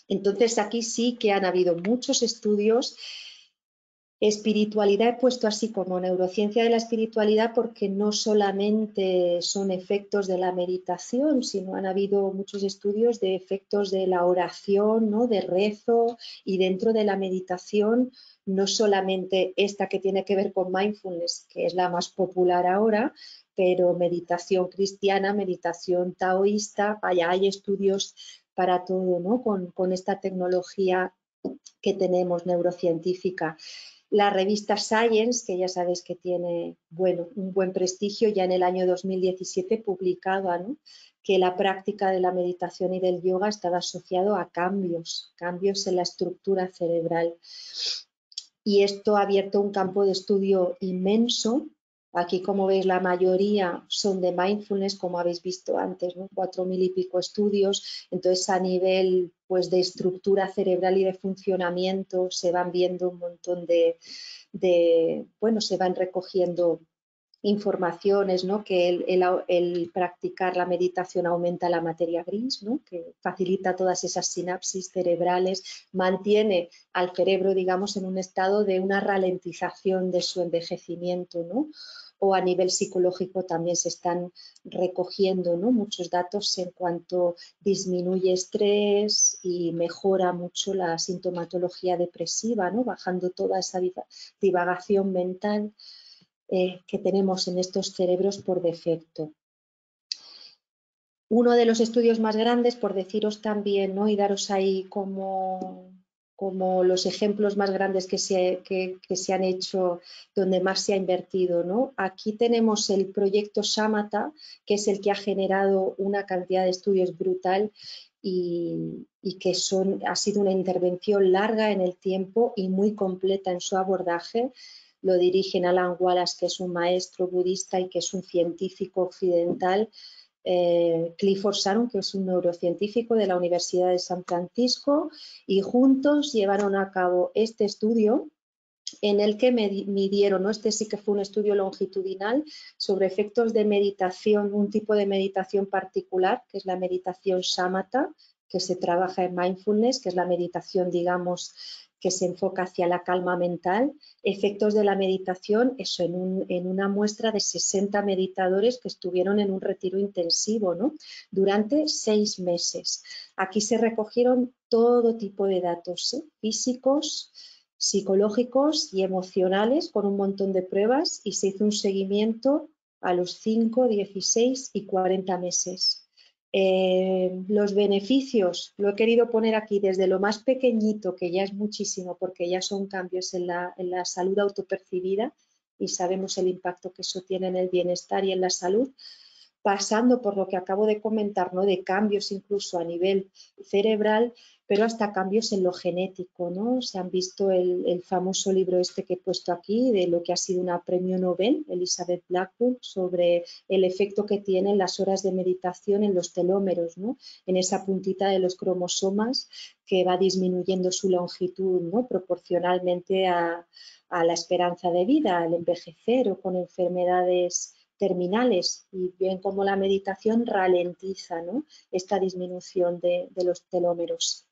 Entonces aquí sí que han habido muchos estudios. Espiritualidad he puesto así como neurociencia de la espiritualidad porque no solamente son efectos de la meditación, sino han habido muchos estudios de efectos de la oración, ¿no? De rezo, y dentro de la meditación no solamente esta que tiene que ver con mindfulness, que es la más popular ahora, pero meditación cristiana, meditación taoísta, vaya, hay estudios para todo, ¿no? Con esta tecnología que tenemos neurocientífica. La revista Science, que ya sabéis que tiene, bueno, un buen prestigio, ya en el año 2017 publicaba, ¿no?, que la práctica de la meditación y del yoga estaba asociado a cambios en la estructura cerebral. Y esto ha abierto un campo de estudio inmenso. Aquí, como veis, la mayoría son de mindfulness, como habéis visto antes, ¿no? 4.000 y pico estudios. Entonces, a nivel, pues, de estructura cerebral y de funcionamiento, se van viendo un montón bueno, se van recogiendo informaciones, ¿no? Que el practicar la meditación aumenta la materia gris, ¿no? Que facilita todas esas sinapsis cerebrales, mantiene al cerebro, digamos, en un estado de una ralentización de su envejecimiento, ¿no? O a nivel psicológico también se están recogiendo, ¿no?, muchos datos en cuanto disminuye estrés y mejora mucho la sintomatología depresiva, ¿no?, bajando toda esa divagación mental que tenemos en estos cerebros por defecto. Uno de los estudios más grandes, por deciros también, ¿no?, y daros ahí como los ejemplos más grandes que se han hecho, donde más se ha invertido, ¿no? Aquí tenemos el proyecto Shamatha, que es el que ha generado una cantidad de estudios brutal y que ha sido una intervención larga en el tiempo y muy completa en su abordaje. Lo dirigen Alan Wallace, que es un maestro budista y que es un científico occidental, Clifford Saron, que es un neurocientífico de la Universidad de San Francisco, y juntos llevaron a cabo este estudio en el que midieron, ¿no? Este sí que fue un estudio longitudinal sobre efectos de meditación, un tipo de meditación particular, que es la meditación Shamatha, que se trabaja en mindfulness, que es la meditación, digamos, que se enfoca hacia la calma mental. Efectos de la meditación, eso en una muestra de 60 meditadores que estuvieron en un retiro intensivo, ¿no?, durante 6 meses. Aquí se recogieron todo tipo de datos, físicos, psicológicos y emocionales, con un montón de pruebas, y se hizo un seguimiento a los 5, 16 y 40 meses. Los beneficios, lo he querido poner aquí desde lo más pequeñito, que ya es muchísimo, porque ya son cambios en la salud autopercibida y sabemos el impacto que eso tiene en el bienestar y en la salud, pasando por lo que acabo de comentar, ¿no?, de cambios incluso a nivel cerebral, pero hasta cambios en lo genético, ¿no? Se han visto el famoso libro este que he puesto aquí, de lo que ha sido una premio Nobel, Elizabeth Blackburn, sobre el efecto que tienen las horas de meditación en los telómeros, ¿no?, en esa puntita de los cromosomas, que va disminuyendo su longitud, ¿no?, proporcionalmente a la esperanza de vida, al envejecer o con enfermedades terminales, y ven cómo la meditación ralentiza, ¿no?, esta disminución de los telómeros.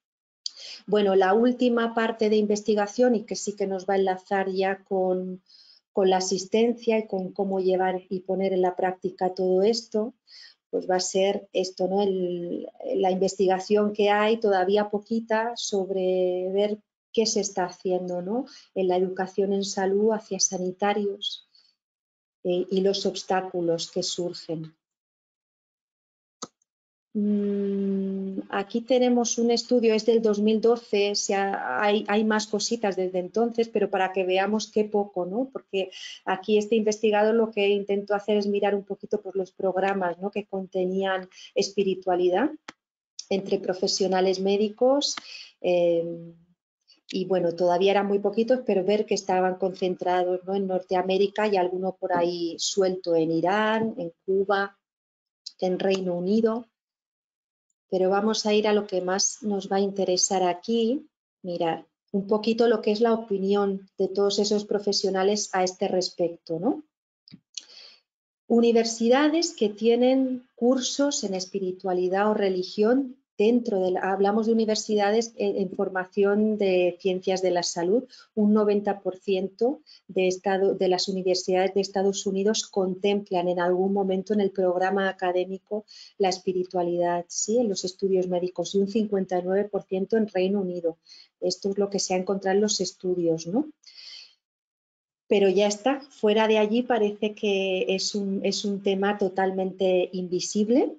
Bueno, la última parte de investigación, y que sí que nos va a enlazar ya con la asistencia y con cómo llevar y poner en la práctica todo esto, pues va a ser esto, ¿no?, la investigación que hay, todavía poquita, sobre ver qué se está haciendo, ¿no?, en la educación en salud hacia sanitarios, y los obstáculos que surgen. Aquí tenemos un estudio, es del 2012, hay más cositas desde entonces, pero para que veamos qué poco, ¿no? Porque aquí este investigador lo que intentó hacer es mirar un poquito por los programas, ¿no?, que contenían espiritualidad entre profesionales médicos, y bueno, todavía eran muy poquitos, pero ver que estaban concentrados, ¿no?, en Norteamérica, y alguno por ahí suelto en Irán, en Cuba. en Reino Unido, pero vamos a ir a lo que más nos va a interesar aquí. Mirar un poquito lo que es la opinión de todos esos profesionales a este respecto, ¿no? Universidades que tienen cursos en espiritualidad o religión hablamos de universidades en formación de ciencias de la salud, un 90% de las universidades de Estados Unidos contemplan en algún momento en el programa académico la espiritualidad, ¿sí? En los estudios médicos, y un 59% en Reino Unido. Esto es lo que se ha encontrado en los estudios, ¿no? Pero ya está, fuera de allí parece que es un tema totalmente invisible,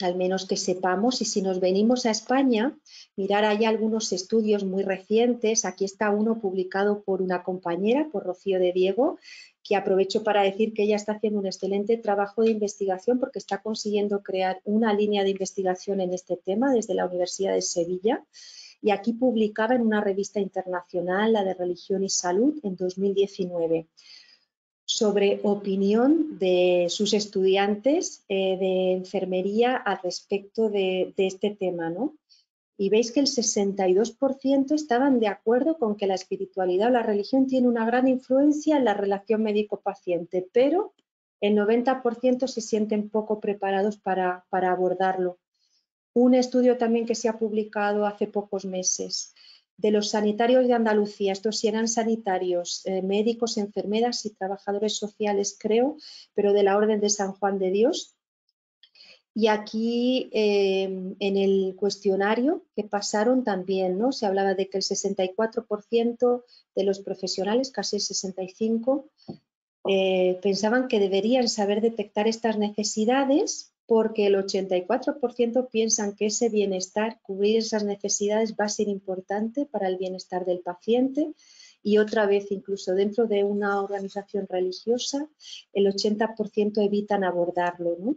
al menos que sepamos. Y si nos venimos a España, mirar, hay algunos estudios muy recientes. Aquí está uno publicado por una compañera, por Rocío de Diego, que aprovecho para decir que ella está haciendo un excelente trabajo de investigación porque está consiguiendo crear una línea de investigación en este tema desde la Universidad de Sevilla. Y aquí publicaba en una revista internacional, la de Religión y Salud, en 2019, sobre opinión de sus estudiantes de enfermería al respecto de este tema, ¿no? Y veis que el 62% estaban de acuerdo con que la espiritualidad o la religión tiene una gran influencia en la relación médico-paciente, pero el 90% se sienten poco preparados para abordarlo. Un estudio también que se ha publicado hace pocos meses de los sanitarios de Andalucía, estos sí eran sanitarios, médicos, enfermeras y trabajadores sociales, creo, pero de la Orden de San Juan de Dios. Y aquí en el cuestionario que pasaron también, ¿no? Se hablaba de que el 64% de los profesionales, casi el 65%, pensaban que deberían saber detectar estas necesidades, porque el 84% piensan que ese bienestar, cubrir esas necesidades, va a ser importante para el bienestar del paciente. Y otra vez, incluso dentro de una organización religiosa, el 80% evitan abordarlo, ¿no?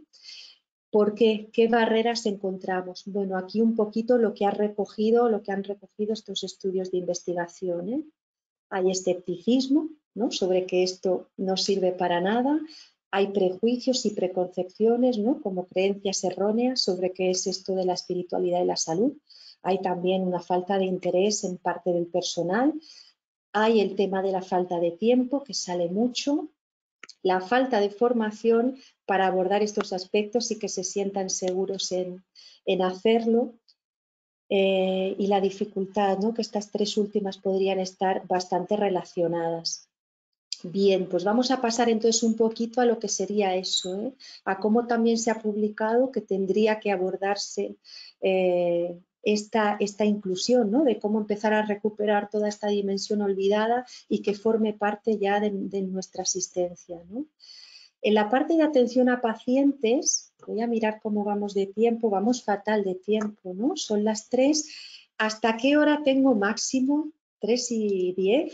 ¿Por qué? ¿Qué barreras encontramos? Bueno, aquí un poquito lo que han recogido estos estudios de investigación, ¿eh? Hay escepticismo, ¿no?, sobre que esto no sirve para nada. Hay prejuicios y preconcepciones, ¿no?, como creencias erróneas sobre qué es esto de la espiritualidad y la salud. Hay también una falta de interés en parte del personal. Hay el tema de la falta de tiempo, que sale mucho. La falta de formación para abordar estos aspectos y que se sientan seguros en hacerlo. Y la dificultad, ¿no?, que estas tres últimas podrían estar bastante relacionadas. Bien, pues vamos a pasar entonces un poquito a lo que sería eso, ¿eh? A cómo también se ha publicado que tendría que abordarse esta inclusión, ¿no?, de cómo empezar a recuperar toda esta dimensión olvidada y que forme parte ya de nuestra asistencia, ¿no? En la parte de atención a pacientes, voy a mirar cómo vamos de tiempo, vamos fatal de tiempo, ¿no? Son las 3. ¿Hasta qué hora tengo máximo? 3:10.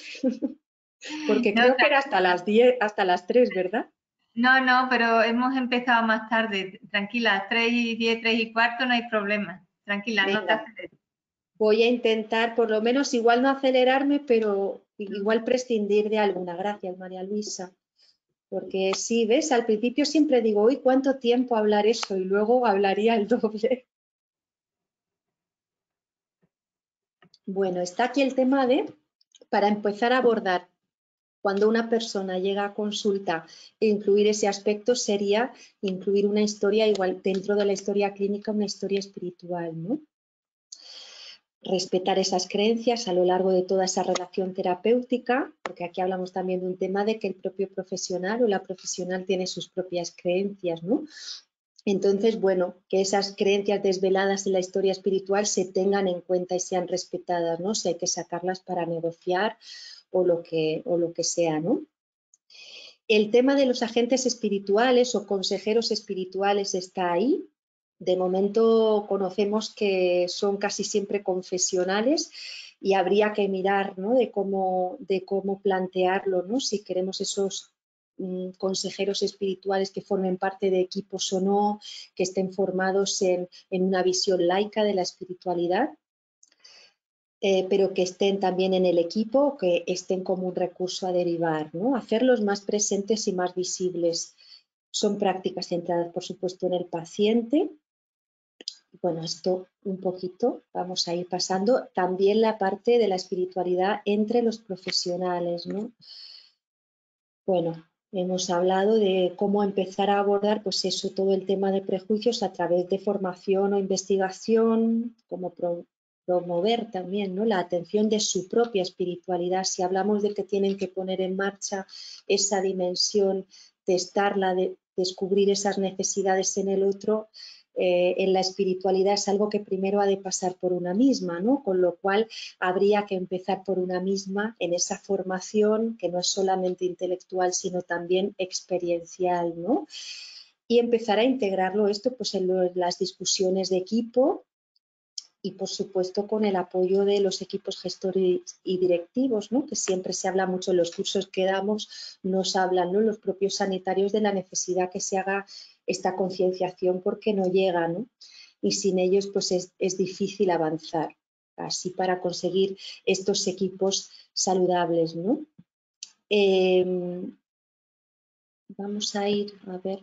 Porque No, creo que era hasta las 10, hasta las 3, ¿verdad? no, pero hemos empezado más tarde. Tranquila, 3:10, 3:15, no hay problema. Tranquila, no te Venga, aceleres. voy a intentar por lo menos igual no acelerarme, pero igual prescindir de alguna. Gracias, María Luisa. Porque sí, ¿ves? Al principio siempre digo, uy, ¿cuánto tiempo hablar eso? Y luego hablaría el doble. Bueno, está aquí el tema para empezar a abordar cuando una persona llega a consulta e incluir ese aspecto sería incluir una historia igual dentro de la historia clínica, una historia espiritual, ¿no? Respetar esas creencias a lo largo de toda esa relación terapéutica, porque aquí hablamos también de un tema de que el propio profesional o la profesional tiene sus propias creencias, ¿no? Entonces, bueno, que esas creencias desveladas en la historia espiritual se tengan en cuenta y sean respetadas, ¿no? Si hay que sacarlas para negociar o lo que sea, ¿no? El tema de los agentes espirituales o consejeros espirituales está ahí. De momento conocemos que son casi siempre confesionales y habría que mirar, ¿no?, de cómo plantearlo, ¿no?, si queremos esos consejeros espirituales que formen parte de equipos o no, que estén formados en una visión laica de la espiritualidad. Pero que estén también en el equipo, que estén como un recurso a derivar, ¿no? Hacerlos más presentes y más visibles. Son prácticas centradas, por supuesto, en el paciente. Bueno, esto un poquito vamos a ir pasando. También la parte de la espiritualidad entre los profesionales, ¿no? Bueno, hemos hablado de cómo empezar a abordar, pues eso, todo el tema de prejuicios a través de formación o investigación, cómo promover también, ¿no?, la atención de su propia espiritualidad. Si hablamos de que tienen que poner en marcha esa dimensión, testarla, descubrir esas necesidades en el otro, en la espiritualidad es algo que primero ha de pasar por una misma, ¿no? Con lo cual habría que empezar por una misma en esa formación que no es solamente intelectual, sino también experiencial, ¿no? Y empezar a integrarlo esto pues en las discusiones de equipo y, por supuesto, con el apoyo de los equipos gestores y directivos, ¿no? Que siempre se habla mucho en los cursos que damos, nos hablan, ¿no?, los propios sanitarios de la necesidad que se haga esta concienciación porque no llega, ¿no? Y sin ellos pues es difícil avanzar, así para conseguir estos equipos saludables, ¿no? Vamos a ir a ver.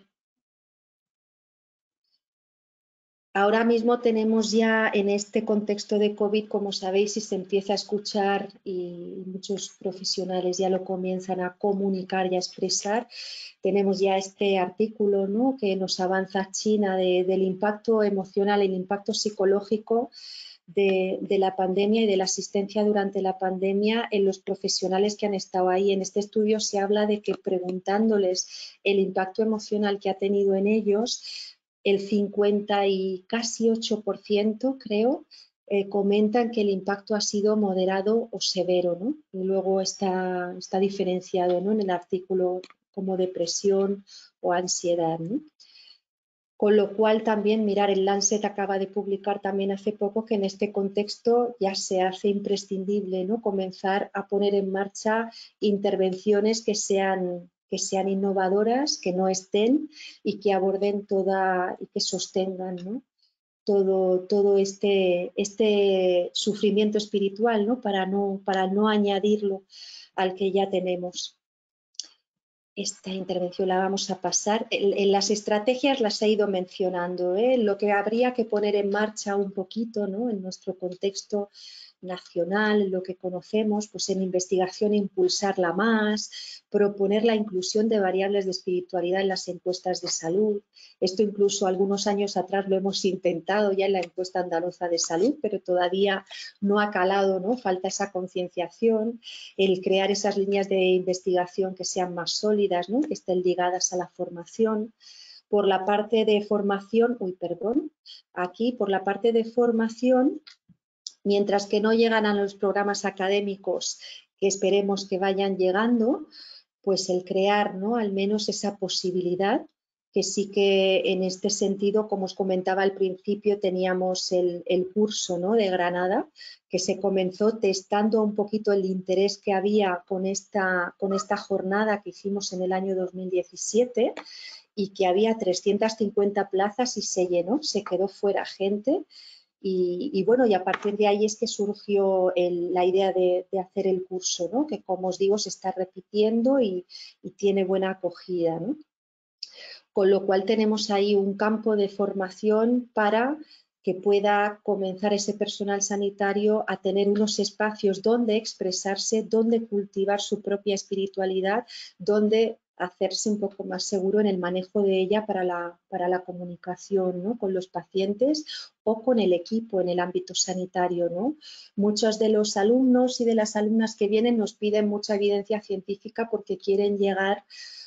Ahora mismo tenemos ya en este contexto de COVID, como sabéis, y se empieza a escuchar y muchos profesionales ya lo comienzan a comunicar y a expresar, tenemos ya este artículo, ¿no?, que nos avanza China del impacto emocional, el impacto psicológico de la pandemia y de la asistencia durante la pandemia en los profesionales que han estado ahí. En este estudio se habla de que preguntándoles el impacto emocional que ha tenido en ellos, el 50 y casi 8%, creo, comentan que el impacto ha sido moderado o severo, ¿no? Y luego está diferenciado, ¿no?, en el artículo como depresión o ansiedad, ¿no? Con lo cual también, mirar, el Lancet acaba de publicar también hace poco que en este contexto ya se hace imprescindible, ¿no?, comenzar a poner en marcha intervenciones que sean innovadoras, que no estén y que aborden y que sostengan, ¿no?, todo este sufrimiento espiritual, ¿no?, para no añadirlo al que ya tenemos. Esta intervención la vamos a pasar. En las estrategias las he ido mencionando, ¿eh? Lo que habría que poner en marcha un poquito, ¿no?, en nuestro contexto nacional, lo que conocemos, pues en investigación impulsarla más, proponer la inclusión de variables de espiritualidad en las encuestas de salud. Esto incluso algunos años atrás lo hemos intentado ya en la encuesta andaluza de salud, pero todavía no ha calado, ¿no? Falta esa concienciación, el crear esas líneas de investigación que sean más sólidas, ¿no?, que estén ligadas a la formación. Por la parte de formación, por la parte de formación, mientras que no llegan a los programas académicos, que esperemos que vayan llegando, pues el crear, ¿no?, al menos esa posibilidad, que sí que en este sentido, como os comentaba al principio, teníamos el curso, ¿no?, de Granada, que se comenzó testando un poquito el interés que había con esta jornada que hicimos en el año 2017 y que había 350 plazas y se llenó, se quedó fuera gente. Y bueno, y a partir de ahí es que surgió la idea de hacer el curso, ¿no?, que, como os digo, se está repitiendo y tiene buena acogida, ¿no? Con lo cual tenemos ahí un campo de formación para que pueda comenzar ese personal sanitario a tener unos espacios donde expresarse, donde cultivar su propia espiritualidad, donde hacerse un poco más seguro en el manejo de ella para la comunicación, ¿no?, con los pacientes o con el equipo en el ámbito sanitario, ¿no? Muchos de los alumnos y de las alumnas que vienen nos piden mucha evidencia científica porque quieren llegar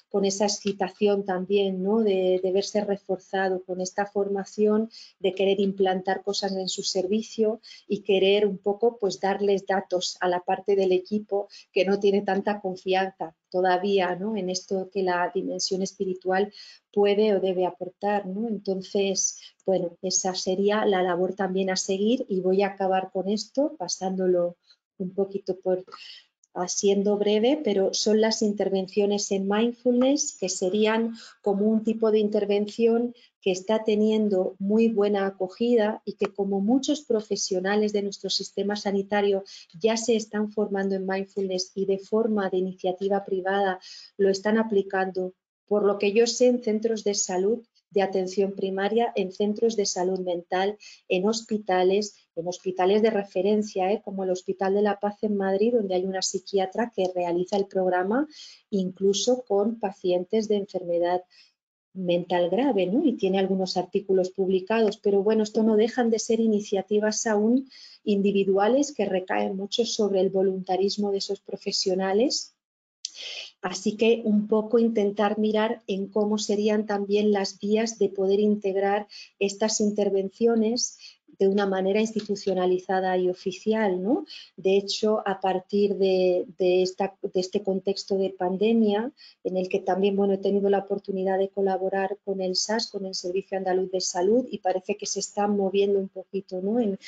con esa excitación también, ¿no?, de verse reforzado con esta formación, de querer implantar cosas en su servicio y querer un poco pues darles datos a la parte del equipo que no tiene tanta confianza todavía, ¿no?, en esto que la dimensión espiritual puede o debe aportar, ¿no? Entonces, bueno, esa sería la labor también a seguir y voy a acabar con esto pasándolo un poquito siendo breve, pero son las intervenciones en mindfulness, que serían como un tipo de intervención que está teniendo muy buena acogida y que, como muchos profesionales de nuestro sistema sanitario ya se están formando en mindfulness y de forma de iniciativa privada lo están aplicando por lo que yo sé, en centros de salud de atención primaria, en centros de salud mental, en hospitales de referencia, como el Hospital de la Paz en Madrid, donde hay una psiquiatra que realiza el programa incluso con pacientes de enfermedad mental grave, ¿no? Y tiene algunos artículos publicados, pero bueno, esto no dejan de ser iniciativas aún individuales que recaen mucho sobre el voluntarismo de esos profesionales. Así que un poco intentar mirar en cómo serían también las vías de poder integrar estas intervenciones de una manera institucionalizada y oficial, ¿no? De hecho, a partir de este contexto de pandemia, en el que también, bueno, he tenido la oportunidad de colaborar con el SAS, con el Servicio Andaluz de Salud, y parece que se están moviendo un poquito, ¿no? en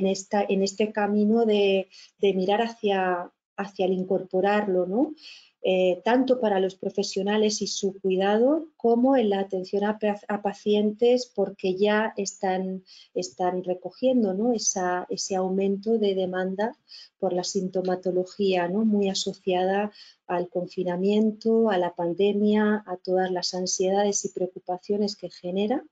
este camino de mirar hacia el incorporarlo, ¿no? Tanto para los profesionales y su cuidado como en la atención a pacientes, porque ya están recogiendo, ¿no? ese aumento de demanda por la sintomatología, ¿no? Muy asociada al confinamiento, a la pandemia, a todas las ansiedades y preocupaciones que genera.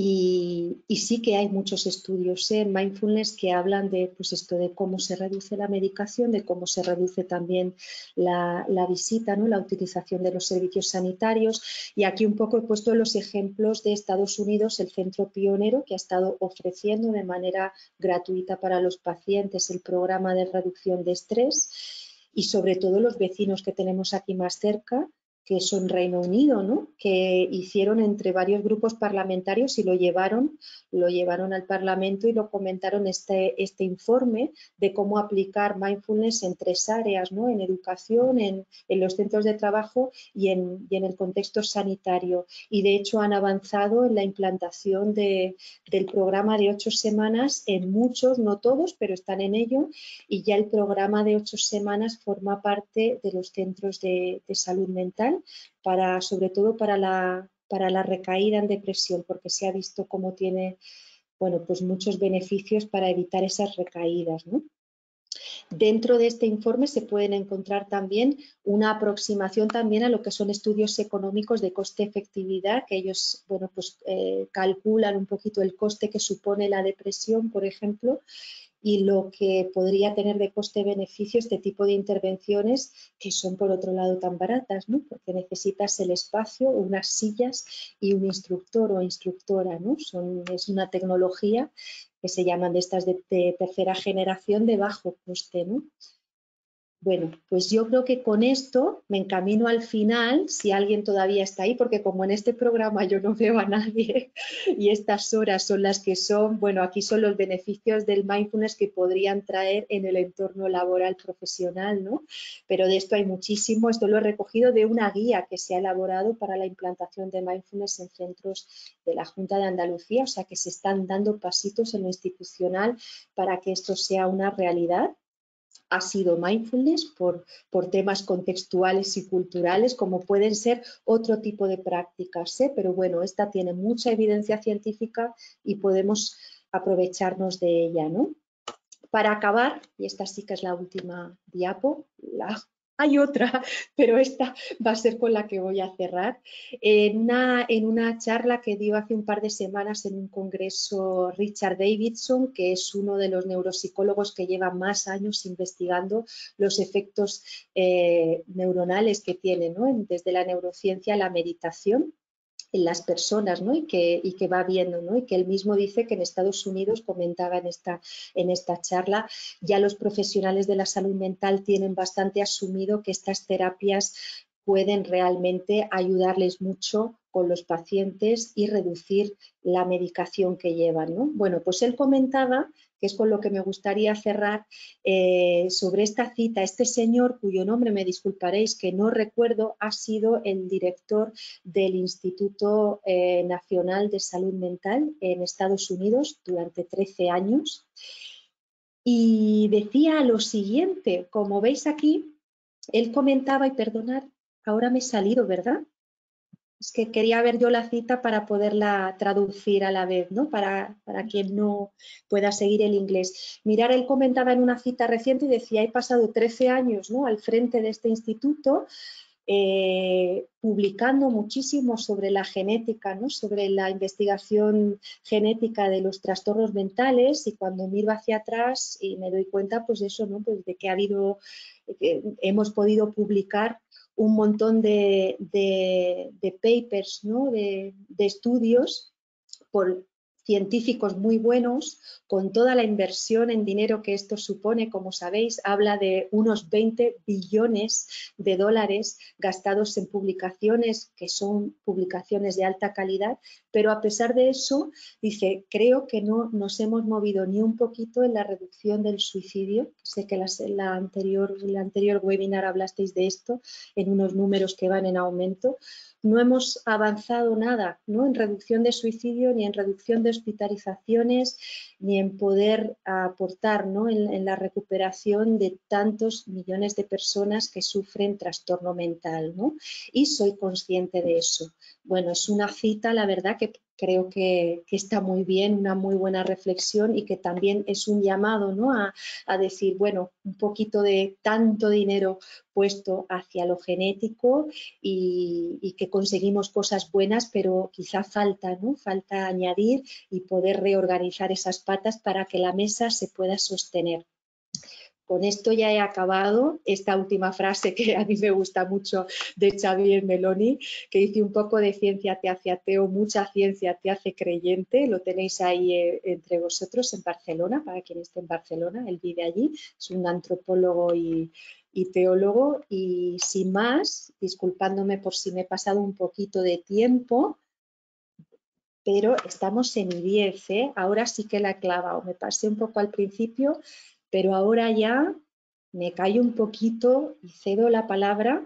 Y sí que hay muchos estudios en mindfulness que hablan de, pues esto, de cómo se reduce la medicación, de cómo se reduce también la visita, ¿no? La utilización de los servicios sanitarios. Y aquí un poco he puesto los ejemplos de Estados Unidos, el centro pionero que ha estado ofreciendo de manera gratuita para los pacientes el programa de reducción de estrés, y sobre todo los vecinos que tenemos aquí más cerca, que son Reino Unido, ¿no? Que hicieron entre varios grupos parlamentarios y lo llevaron al Parlamento y lo comentaron este informe de cómo aplicar mindfulness en 3 áreas, ¿no? En educación, en los centros de trabajo y en el contexto sanitario. Y de hecho han avanzado en la implantación del programa de 8 semanas en muchos, no todos, pero están en ello, y ya el programa de 8 semanas forma parte de los centros de salud mental, sobre todo para la recaída en depresión, porque se ha visto cómo tiene, bueno, pues muchos beneficios para evitar esas recaídas, ¿no? Dentro de este informe se pueden encontrar también una aproximación también a lo que son estudios económicos de coste-efectividad, que ellos, bueno, pues calculan un poquito el coste que supone la depresión, por ejemplo, y lo que podría tener de coste-beneficio este tipo de intervenciones, que son por otro lado tan baratas, ¿no? Porque necesitas el espacio, unas sillas y un instructor o instructora, ¿no? Es una tecnología que se llaman de estas de tercera generación de bajo coste, ¿no? Bueno, pues yo creo que con esto me encamino al final, si alguien todavía está ahí, porque como en este programa yo no veo a nadie y estas horas son las que son, bueno, aquí son los beneficios del mindfulness que podrían traer en el entorno laboral profesional, ¿no? Pero de esto hay muchísimo, esto lo he recogido de una guía que se ha elaborado para la implantación de mindfulness en centros de la Junta de Andalucía, o sea que se están dando pasitos en lo institucional para que esto sea una realidad. Ha sido mindfulness por temas contextuales y culturales, como pueden ser otro tipo de prácticas, ¿eh? Pero bueno, esta tiene mucha evidencia científica y podemos aprovecharnos de ella, ¿no? Para acabar, y esta sí que es la última diapo, hay otra, pero esta va a ser con la que voy a cerrar. En una charla que dio hace un par de semanas en un congreso Richard Davidson, que es uno de los neuropsicólogos que lleva más años investigando los efectos neuronales que tiene, ¿no? Desde la neurociencia a la meditación en las personas, ¿no? y que va viendo, ¿no? Y que él mismo dice que en Estados Unidos, comentaba en esta charla, ya los profesionales de la salud mental tienen bastante asumido que estas terapias pueden realmente ayudarles mucho con los pacientes y reducir la medicación que llevan, ¿no? Bueno, pues él comentaba, que es con lo que me gustaría cerrar, sobre esta cita. Este señor, cuyo nombre me disculparéis que no recuerdo, ha sido el director del Instituto Nacional de Salud Mental en Estados Unidos durante 13 años. Y decía lo siguiente, como veis aquí, él comentaba, y perdonad, ahora me he salido, ¿verdad? Es que quería ver yo la cita para poderla traducir a la vez, ¿no? Para quien no pueda seguir el inglés. Mirar, él comentaba en una cita reciente y decía, he pasado 13 años, ¿no? Al frente de este instituto, publicando muchísimo sobre la genética, ¿no? Sobre la investigación genética de los trastornos mentales, y cuando miro hacia atrás y me doy cuenta pues eso, ¿no? Pues de que hemos podido publicar un montón de papers, ¿no? de estudios por científicos muy buenos, con toda la inversión en dinero que esto supone. Como sabéis, habla de unos 20 billones de dólares gastados en publicaciones que son publicaciones de alta calidad, pero a pesar de eso, dice, creo que no nos hemos movido ni un poquito en la reducción del suicidio. Sé que en la anterior webinar hablasteis de esto, en unos números que van en aumento. No hemos avanzado nada, ¿no? En reducción de suicidio, ni en reducción de hospitalizaciones, ni en poder aportar, ¿no? en la recuperación de tantos millones de personas que sufren trastorno mental, ¿no? Y soy consciente de eso. Bueno, es una cita, la verdad, que creo que está muy bien, una muy buena reflexión, y que también es un llamado, ¿no? a decir, bueno, un poquito de tanto dinero puesto hacia lo genético, y que conseguimos cosas buenas, pero quizá falta, ¿no? Falta añadir y poder reorganizar esas patas para que la mesa se pueda sostener. Con esto ya he acabado. Esta última frase, que a mí me gusta mucho, de Xavier Meloni, que dice: un poco de ciencia te hace ateo, mucha ciencia te hace creyente. Lo tenéis ahí entre vosotros en Barcelona, para quien esté en Barcelona, él vive allí, es un antropólogo y teólogo. Y sin más, disculpándome por si me he pasado un poquito de tiempo, pero estamos en I10, ¿eh? Ahora sí que la he clavado. Me pasé un poco al principio, pero ahora ya me callo un poquito y cedo la palabra,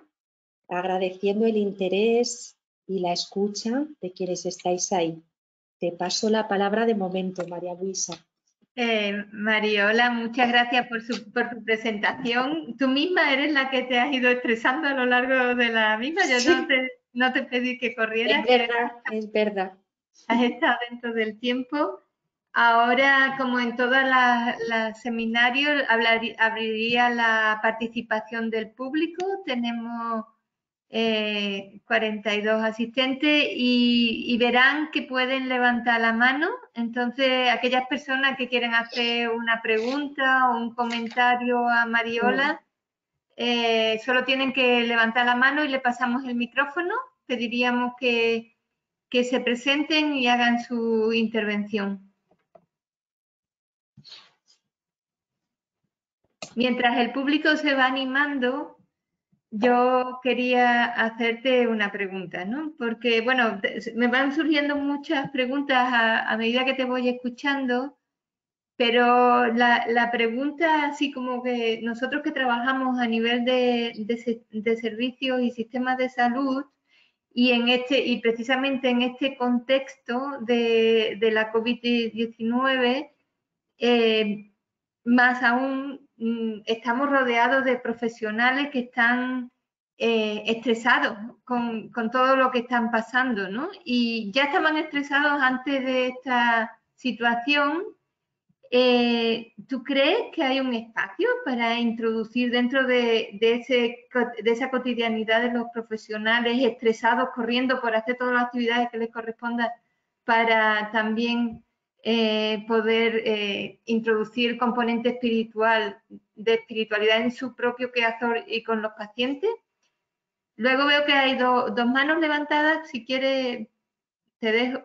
agradeciendo el interés y la escucha de quienes estáis ahí. Te paso la palabra de momento, María Luisa. Mariola, muchas gracias por tu presentación. Tú misma eres la que te has ido estresando a lo largo de la misma. Yo Sí, no te pedí que corrieras, es verdad. has estado dentro del tiempo. Ahora, como en todos los seminarios, abriría la participación del público. Tenemos 42 asistentes y verán que pueden levantar la mano. Entonces, aquellas personas que quieren hacer una pregunta o un comentario a Mariola, solo tienen que levantar la mano y le pasamos el micrófono. Pediríamos que se presenten y hagan su intervención. Mientras el público se va animando, yo quería hacerte una pregunta, ¿no? Porque, bueno, me van surgiendo muchas preguntas a medida que te voy escuchando, pero la pregunta, así como que nosotros que trabajamos a nivel de servicios y sistemas de salud, y precisamente en este contexto de la COVID-19, más aún estamos rodeados de profesionales que están estresados con todo lo que están pasando, ¿no? Y ya estaban estresados antes de esta situación. ¿Tú crees que hay un espacio para introducir dentro de esa cotidianidad de los profesionales estresados, corriendo por hacer todas las actividades que les corresponda, para también poder introducir componente de espiritualidad en su propio quehacer y con los pacientes? Luego veo que hay dos manos levantadas. Si quieres,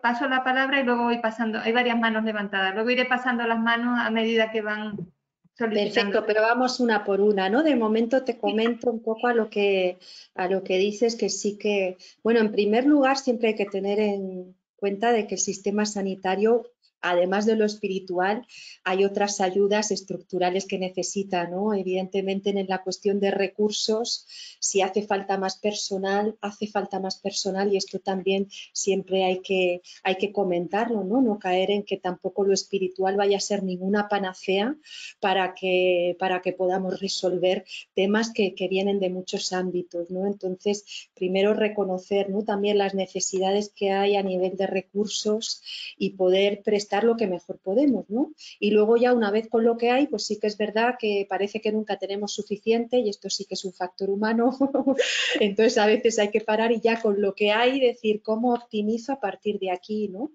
paso la palabra y luego voy pasando. Hay varias manos levantadas. Luego iré pasando las manos a medida que van solicitando. Perfecto, pero vamos una por una, ¿no? De momento te comento un poco a lo que dices, que sí que, bueno, en primer lugar siempre hay que tener en cuenta de que el sistema sanitario, además de lo espiritual, hay otras ayudas estructurales que necesita, ¿no? Evidentemente, en la cuestión de recursos, si hace falta más personal, y esto también siempre hay que comentarlo, ¿no? No caer en que tampoco lo espiritual vaya a ser ninguna panacea para que podamos resolver temas que vienen de muchos ámbitos, ¿no? Entonces, primero reconocer, ¿no? También las necesidades que hay a nivel de recursos y poder prestar estar lo que mejor podemos, ¿no? Y luego ya una vez con lo que hay, pues sí que es verdad que parece que nunca tenemos suficiente y esto sí que es un factor humano, entonces a veces hay que parar y ya con lo que hay decir cómo optimizo a partir de aquí, ¿no?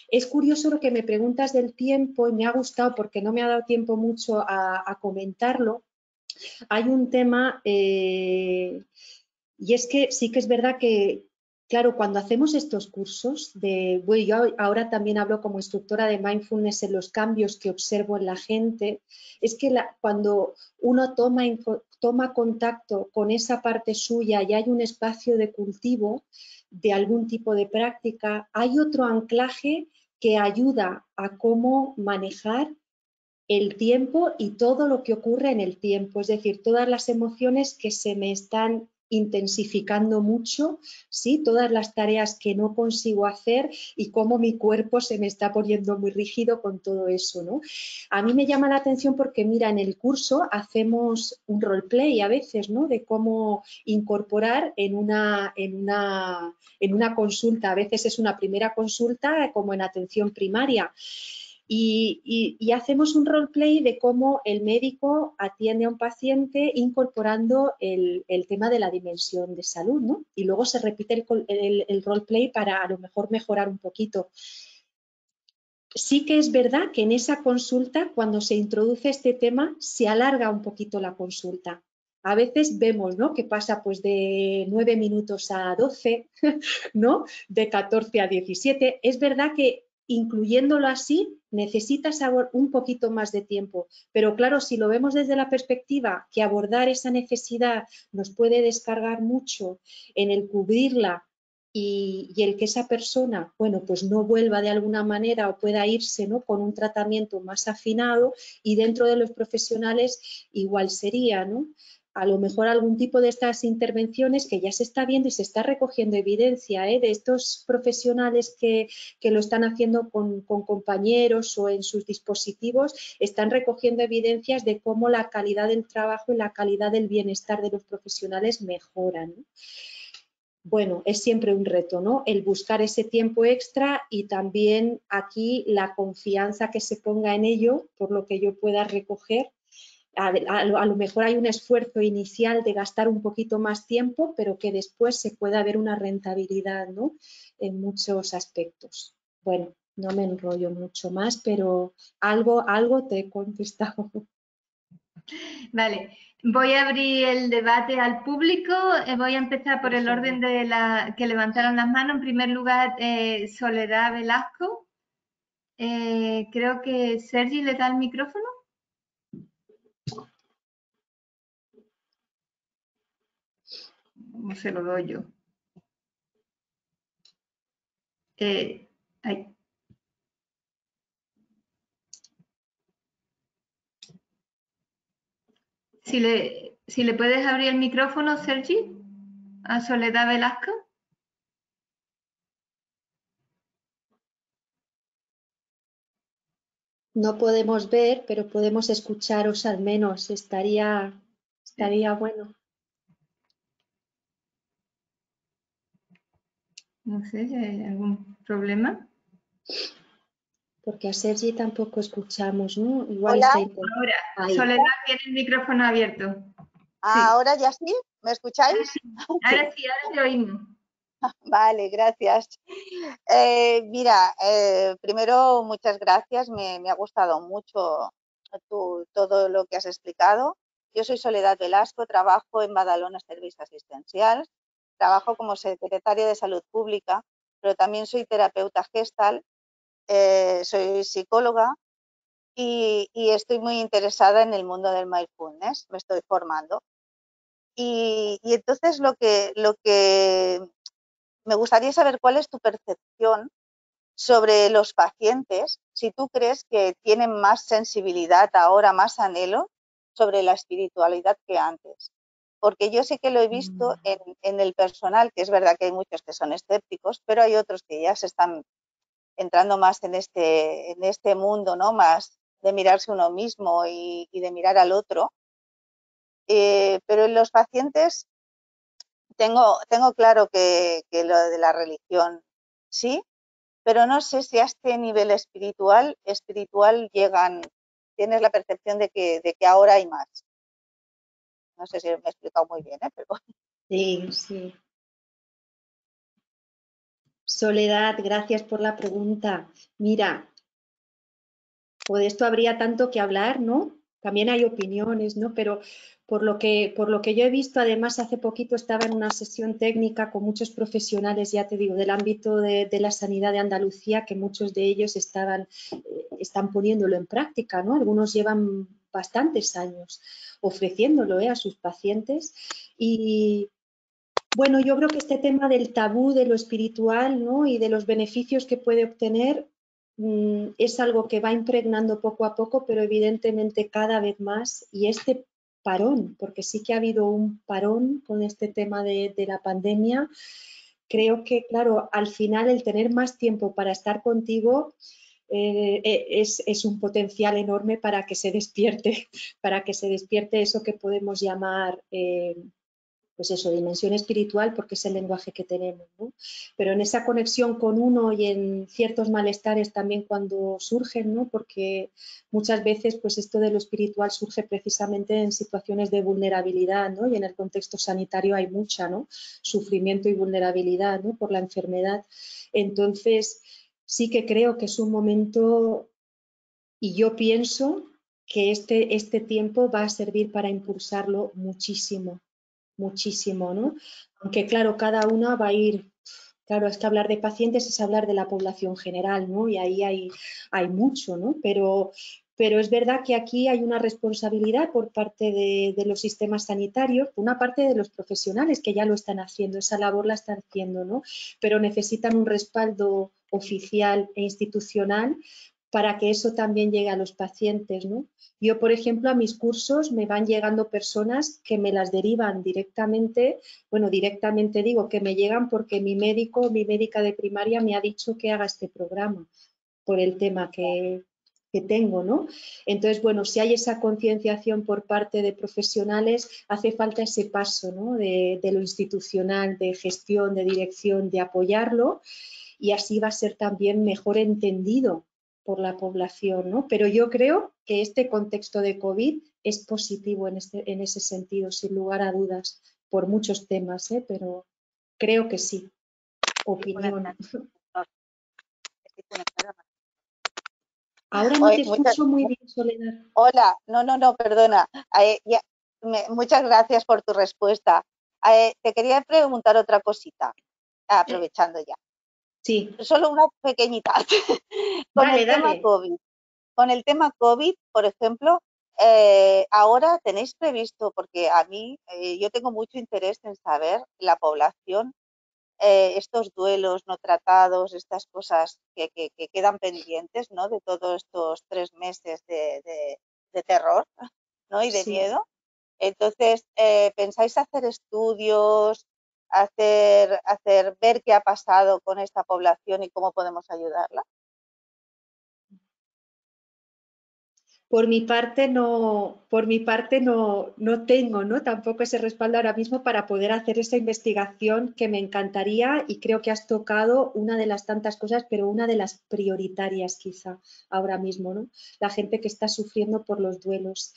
Es curioso lo que me preguntas del tiempo y me ha gustado porque no me ha dado tiempo mucho a comentarlo. Hay un tema y es que sí que es verdad que, claro, cuando hacemos estos cursos, bueno, yo ahora también hablo como instructora de mindfulness en los cambios que observo en la gente, es que cuando uno toma contacto con esa parte suya y hay un espacio de cultivo de algún tipo de práctica, hay otro anclaje que ayuda a cómo manejar el tiempo y todo lo que ocurre en el tiempo, es decir, todas las emociones que se me están intensificando mucho, ¿sí? Todas las tareas que no consigo hacer y cómo mi cuerpo se me está poniendo muy rígido con todo eso, ¿no? A mí me llama la atención porque, mira, en el curso hacemos un roleplay a veces, ¿no? De cómo incorporar en una consulta, a veces es una primera consulta como en atención primaria, y hacemos un roleplay de cómo el médico atiende a un paciente incorporando el tema de la dimensión de salud, ¿no? Y luego se repite el roleplay para a lo mejor mejorar un poquito. Sí que es verdad que en esa consulta, cuando se introduce este tema, se alarga un poquito la consulta. A veces vemos, ¿no?, que pasa pues de 9 minutos a 12, ¿no?, de 14 a 17. Es verdad que incluyéndolo así necesitas un poquito más de tiempo, pero claro, si lo vemos desde la perspectiva que abordar esa necesidad nos puede descargar mucho en el cubrirla y el que esa persona, bueno, pues no vuelva de alguna manera o pueda irse, ¿no?, con un tratamiento más afinado, y dentro de los profesionales igual sería, ¿no?, a lo mejor algún tipo de estas intervenciones que ya se está viendo y se está recogiendo evidencia, de estos profesionales que lo están haciendo con compañeros o en sus dispositivos, están recogiendo evidencias de cómo la calidad del trabajo y la calidad del bienestar de los profesionales mejoran, ¿no? Bueno, es siempre un reto, ¿no?, el buscar ese tiempo extra y también aquí la confianza que se ponga en ello, por lo que yo pueda recoger. A lo mejor hay un esfuerzo inicial de gastar un poquito más tiempo, pero que después se pueda ver una rentabilidad, ¿no?, en muchos aspectos. Bueno, no me enrollo mucho más, pero algo te he contestado. Vale, voy a abrir el debate al público. Voy a empezar por el orden de que levantaron las manos. En primer lugar, Soledad Velasco. Creo que Sergi le da el micrófono. ¿Cómo se lo doy yo? Ahí. Si le puedes abrir el micrófono, Sergi, a Soledad Velasco. No podemos ver, pero podemos escucharos al menos. Estaría bueno. No sé si hay algún problema. Porque a Sergi tampoco escuchamos, ¿no? Igual Hola. está intentando. Ahora, Ahí. Soledad tiene el micrófono abierto. Sí. ¿Ahora ya sí? ¿Me escucháis? Ahora sí, ahora te oímos. Vale, gracias. Mira, primero muchas gracias, me ha gustado mucho todo lo que has explicado. Yo soy Soledad Velasco, trabajo en Badalona Service Asistencial, trabajo como secretaria de Salud Pública, pero también soy terapeuta gestal, soy psicóloga y estoy muy interesada en el mundo del mindfulness, me estoy formando. Y entonces lo que me gustaría saber cuál es tu percepción sobre los pacientes, si tú crees que tienen más sensibilidad ahora, más anhelo sobre la espiritualidad que antes. Porque yo sí que lo he visto en el personal, que es verdad que hay muchos que son escépticos, pero hay otros que ya se están entrando más en este mundo, ¿no?, más de mirarse uno mismo y de mirar al otro. Pero en los pacientes tengo claro que lo de la religión sí, pero no sé si a este nivel espiritual llegan, tienes la percepción de que ahora hay más. No sé si me he explicado muy bien, pero... Sí, sí. Soledad, gracias por la pregunta. Mira, pues de esto habría tanto que hablar, ¿no? También hay opiniones, ¿no? Pero por lo que yo he visto, además hace poquito estaba en una sesión técnica con muchos profesionales, ya te digo, del ámbito de la sanidad de Andalucía, que muchos de ellos están poniéndolo en práctica, ¿no? Algunos llevan bastantes años ofreciéndolo a sus pacientes y bueno, yo creo que este tema del tabú de lo espiritual, ¿no? Y de los beneficios que puede obtener es algo que va impregnando poco a poco, pero evidentemente cada vez más. Y este parón, porque sí que ha habido un parón con este tema de la pandemia, creo que, claro, al final el tener más tiempo para estar contigo es un potencial enorme para que se despierte, para que se despierte eso que podemos llamar pues eso, dimensión espiritual, porque es el lenguaje que tenemos, ¿no? Pero en esa conexión con uno y en ciertos malestares también cuando surgen, ¿no? Porque muchas veces pues esto de lo espiritual surge precisamente en situaciones de vulnerabilidad, ¿no? Y en el contexto sanitario hay mucha, ¿no? Sufrimiento y vulnerabilidad, ¿no? Por la enfermedad. Entonces, sí que creo que es un momento, y yo pienso que este tiempo va a servir para impulsarlo muchísimo, muchísimo, ¿no? Aunque claro, cada una va a ir, claro, es que hablar de pacientes es hablar de la población general, ¿no? Y ahí hay mucho, ¿no? Pero es verdad que aquí hay una responsabilidad por parte de los sistemas sanitarios, por una parte de los profesionales que ya lo están haciendo, esa labor la están haciendo, ¿no? Pero necesitan un respaldo oficial e institucional para que eso también llegue a los pacientes, ¿no? Yo, por ejemplo, a mis cursos me van llegando personas que me las derivan directamente, bueno, directamente digo que me llegan porque mi médico, mi médica de primaria me ha dicho que haga este programa por el tema que tengo, ¿no? Entonces, bueno, si hay esa concienciación por parte de profesionales, hace falta ese paso, ¿no? De lo institucional, de gestión, de dirección, de apoyarlo y así va a ser también mejor entendido por la población, ¿no? Pero yo creo que este contexto de COVID es positivo en ese sentido, sin lugar a dudas, por muchos temas, pero creo que sí. Opinión. Ahora no te escucho muy bien, Soledad. Hola, no, perdona. Muchas gracias por tu respuesta. Te quería preguntar otra cosita, aprovechando ya. Sí. Solo una pequeñita. Con Dale, el tema dale. COVID. Con el tema COVID, por ejemplo, ahora tenéis previsto, porque a mí, yo tengo mucho interés en saber la población, estos duelos no tratados, estas cosas que quedan pendientes, ¿no? De todos estos 3 meses de terror, ¿no? Y de Sí. miedo. Entonces, ¿pensáis hacer estudios, ver qué ha pasado con esta población y cómo podemos ayudarla? Por mi parte no tengo, ¿no? Tampoco ese respaldo ahora mismo para poder hacer esa investigación que me encantaría y creo que has tocado una de las tantas cosas, pero una de las prioritarias quizá ahora mismo, ¿no? La gente que está sufriendo por los duelos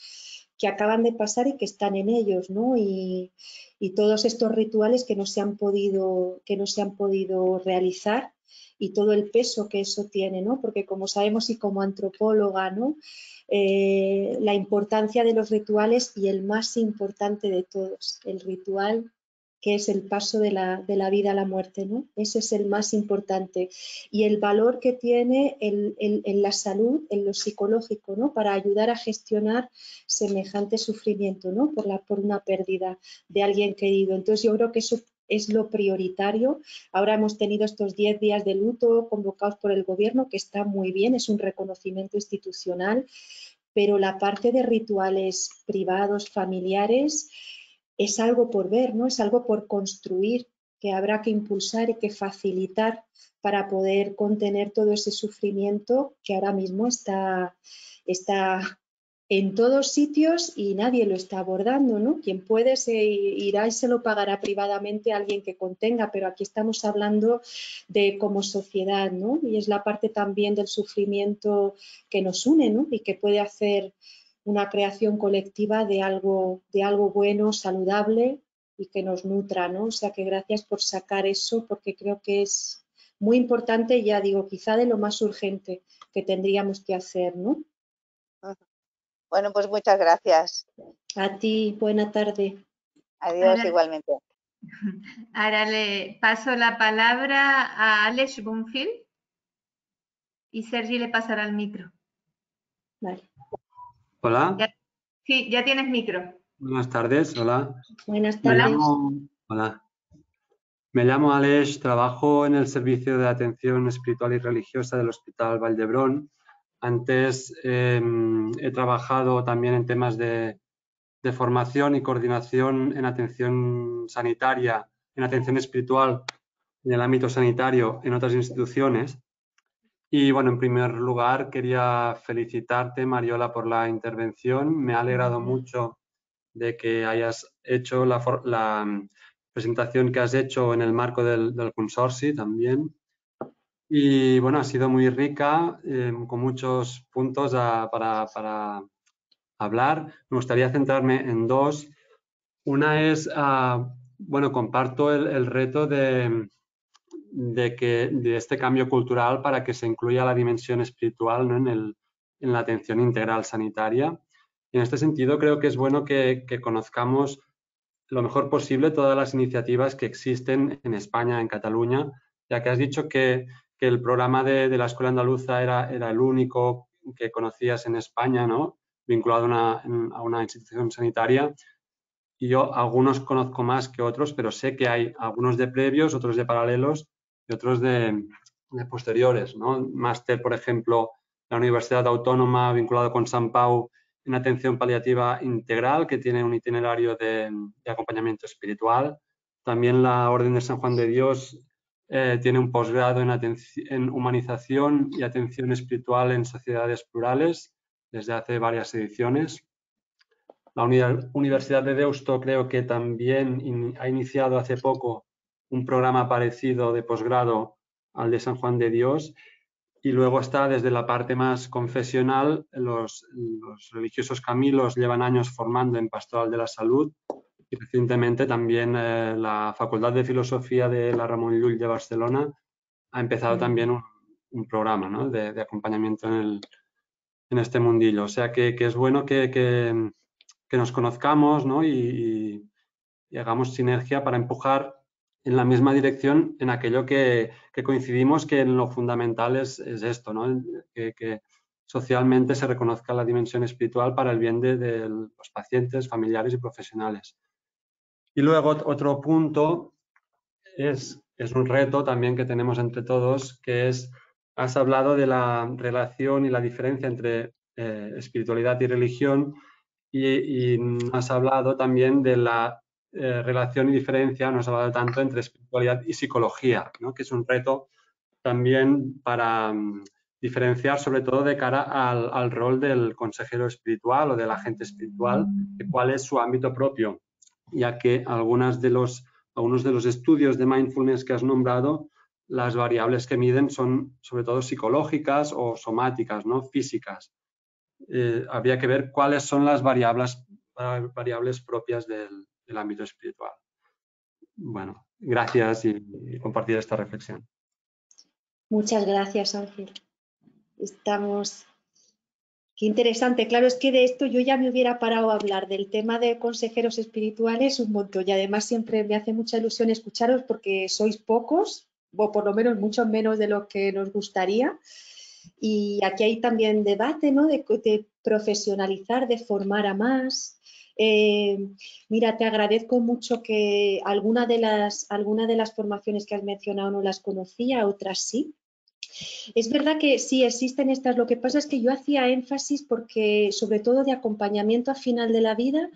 que acaban de pasar y que están en ellos, ¿no? Y todos estos rituales que no se han podido realizar y todo el peso que eso tiene, ¿no? Porque como sabemos y como antropóloga, ¿no? La importancia de los rituales y el más importante de todos, el ritual que es el paso de la vida a la muerte, ¿no? Ese es el más importante. Y el valor que tiene en la salud, en lo psicológico, ¿no? Para ayudar a gestionar semejante sufrimiento, ¿no? Por una pérdida de alguien querido. Entonces yo creo que eso es lo prioritario. Ahora hemos tenido estos 10 días de luto convocados por el gobierno, que está muy bien, es un reconocimiento institucional, pero la parte de rituales privados, familiares, es algo por ver, ¿no? Es algo por construir, que habrá que impulsar y que facilitar para poder contener todo ese sufrimiento que ahora mismo está en todos sitios y nadie lo está abordando, ¿no? Quien puede se irá y se lo pagará privadamente a alguien que contenga, pero aquí estamos hablando de como sociedad, ¿no? Y es la parte también del sufrimiento que nos une, ¿no? Y que puede hacer una creación colectiva de algo bueno, saludable y que nos nutra, ¿no? O sea que gracias por sacar eso, porque creo que es muy importante, ya digo, quizá de lo más urgente que tendríamos que hacer, ¿no? Bueno, pues muchas gracias. A ti, buena tarde. Adiós igualmente. Ahora le paso la palabra a Alex Bunfield y Sergi le pasará el micro. Vale. Hola. Sí, ya tienes micro. Buenas tardes, hola. Buenas tardes. Me llamo Alex, trabajo en el Servicio de Atención Espiritual y Religiosa del Hospital Vall d'Hebron. Antes he trabajado también en temas de formación y coordinación en atención sanitaria, en atención espiritual en el ámbito sanitario en otras instituciones. Y bueno, en primer lugar quería felicitarte, Mariola, por la intervención. Me ha alegrado mucho de que hayas hecho la presentación que has hecho en el marco del consorcio también. Y bueno, ha sido muy rica, con muchos puntos para hablar. Me gustaría centrarme en dos. Una es, bueno, comparto el reto de este cambio cultural para que se incluya la dimensión espiritual, ¿no? en la atención integral sanitaria. Y en este sentido creo que es bueno que conozcamos lo mejor posible todas las iniciativas que existen en España, en Cataluña, ya que has dicho que el programa de la Escuela Andaluza era el único que conocías en España, ¿no? Vinculado a una institución sanitaria. Y yo algunos conozco más que otros, pero sé que hay algunos de previos, otros de paralelos y otros de posteriores, ¿no? Máster, por ejemplo, la Universidad Autónoma vinculado con Sant Pau en atención paliativa integral, que tiene un itinerario de acompañamiento espiritual. También la Orden de San Juan de Dios tiene un posgrado en humanización y atención espiritual en sociedades plurales desde hace varias ediciones. La Universidad de Deusto creo que también ha iniciado hace poco un programa parecido de posgrado al de San Juan de Dios. Y luego está desde la parte más confesional, los religiosos camilos llevan años formando en Pastoral de la Salud y recientemente también la Facultad de Filosofía de la Ramon Llull de Barcelona ha empezado también un programa, ¿no? de acompañamiento en este mundillo. O sea que es bueno que nos conozcamos, ¿no? y hagamos sinergia para empujar en la misma dirección en aquello que coincidimos que en lo fundamental es esto, ¿no? Que socialmente se reconozca la dimensión espiritual para el bien de los pacientes, familiares y profesionales. Y luego otro punto es un reto también que tenemos entre todos, que es, has hablado de la relación y la diferencia entre espiritualidad y religión y has hablado también de la relación y diferencia, no has hablado tanto entre espiritualidad y psicología, ¿no? Que es un reto también para diferenciar, sobre todo de cara al rol del consejero espiritual o del agente espiritual, de cuál es su ámbito propio, ya que algunos de los estudios de mindfulness que has nombrado, las variables que miden son sobre todo psicológicas o somáticas, ¿no? Físicas. Habría que ver cuáles son las variables propias del ámbito espiritual. Bueno, gracias y compartir esta reflexión. Muchas gracias, Ángel. Qué interesante. Claro, es que de esto yo ya me hubiera parado a hablar del tema de consejeros espirituales un montón y además siempre me hace mucha ilusión escucharos porque sois pocos, o por lo menos mucho menos de lo que nos gustaría. Y aquí hay también debate, ¿no? de profesionalizar, de formar a más. Mira, te agradezco mucho que alguna de las formaciones que has mencionado no las conocía, otras sí. Es verdad que sí existen estas, lo que pasa es que yo hacía énfasis porque, sobre todo de acompañamiento al final de la vida,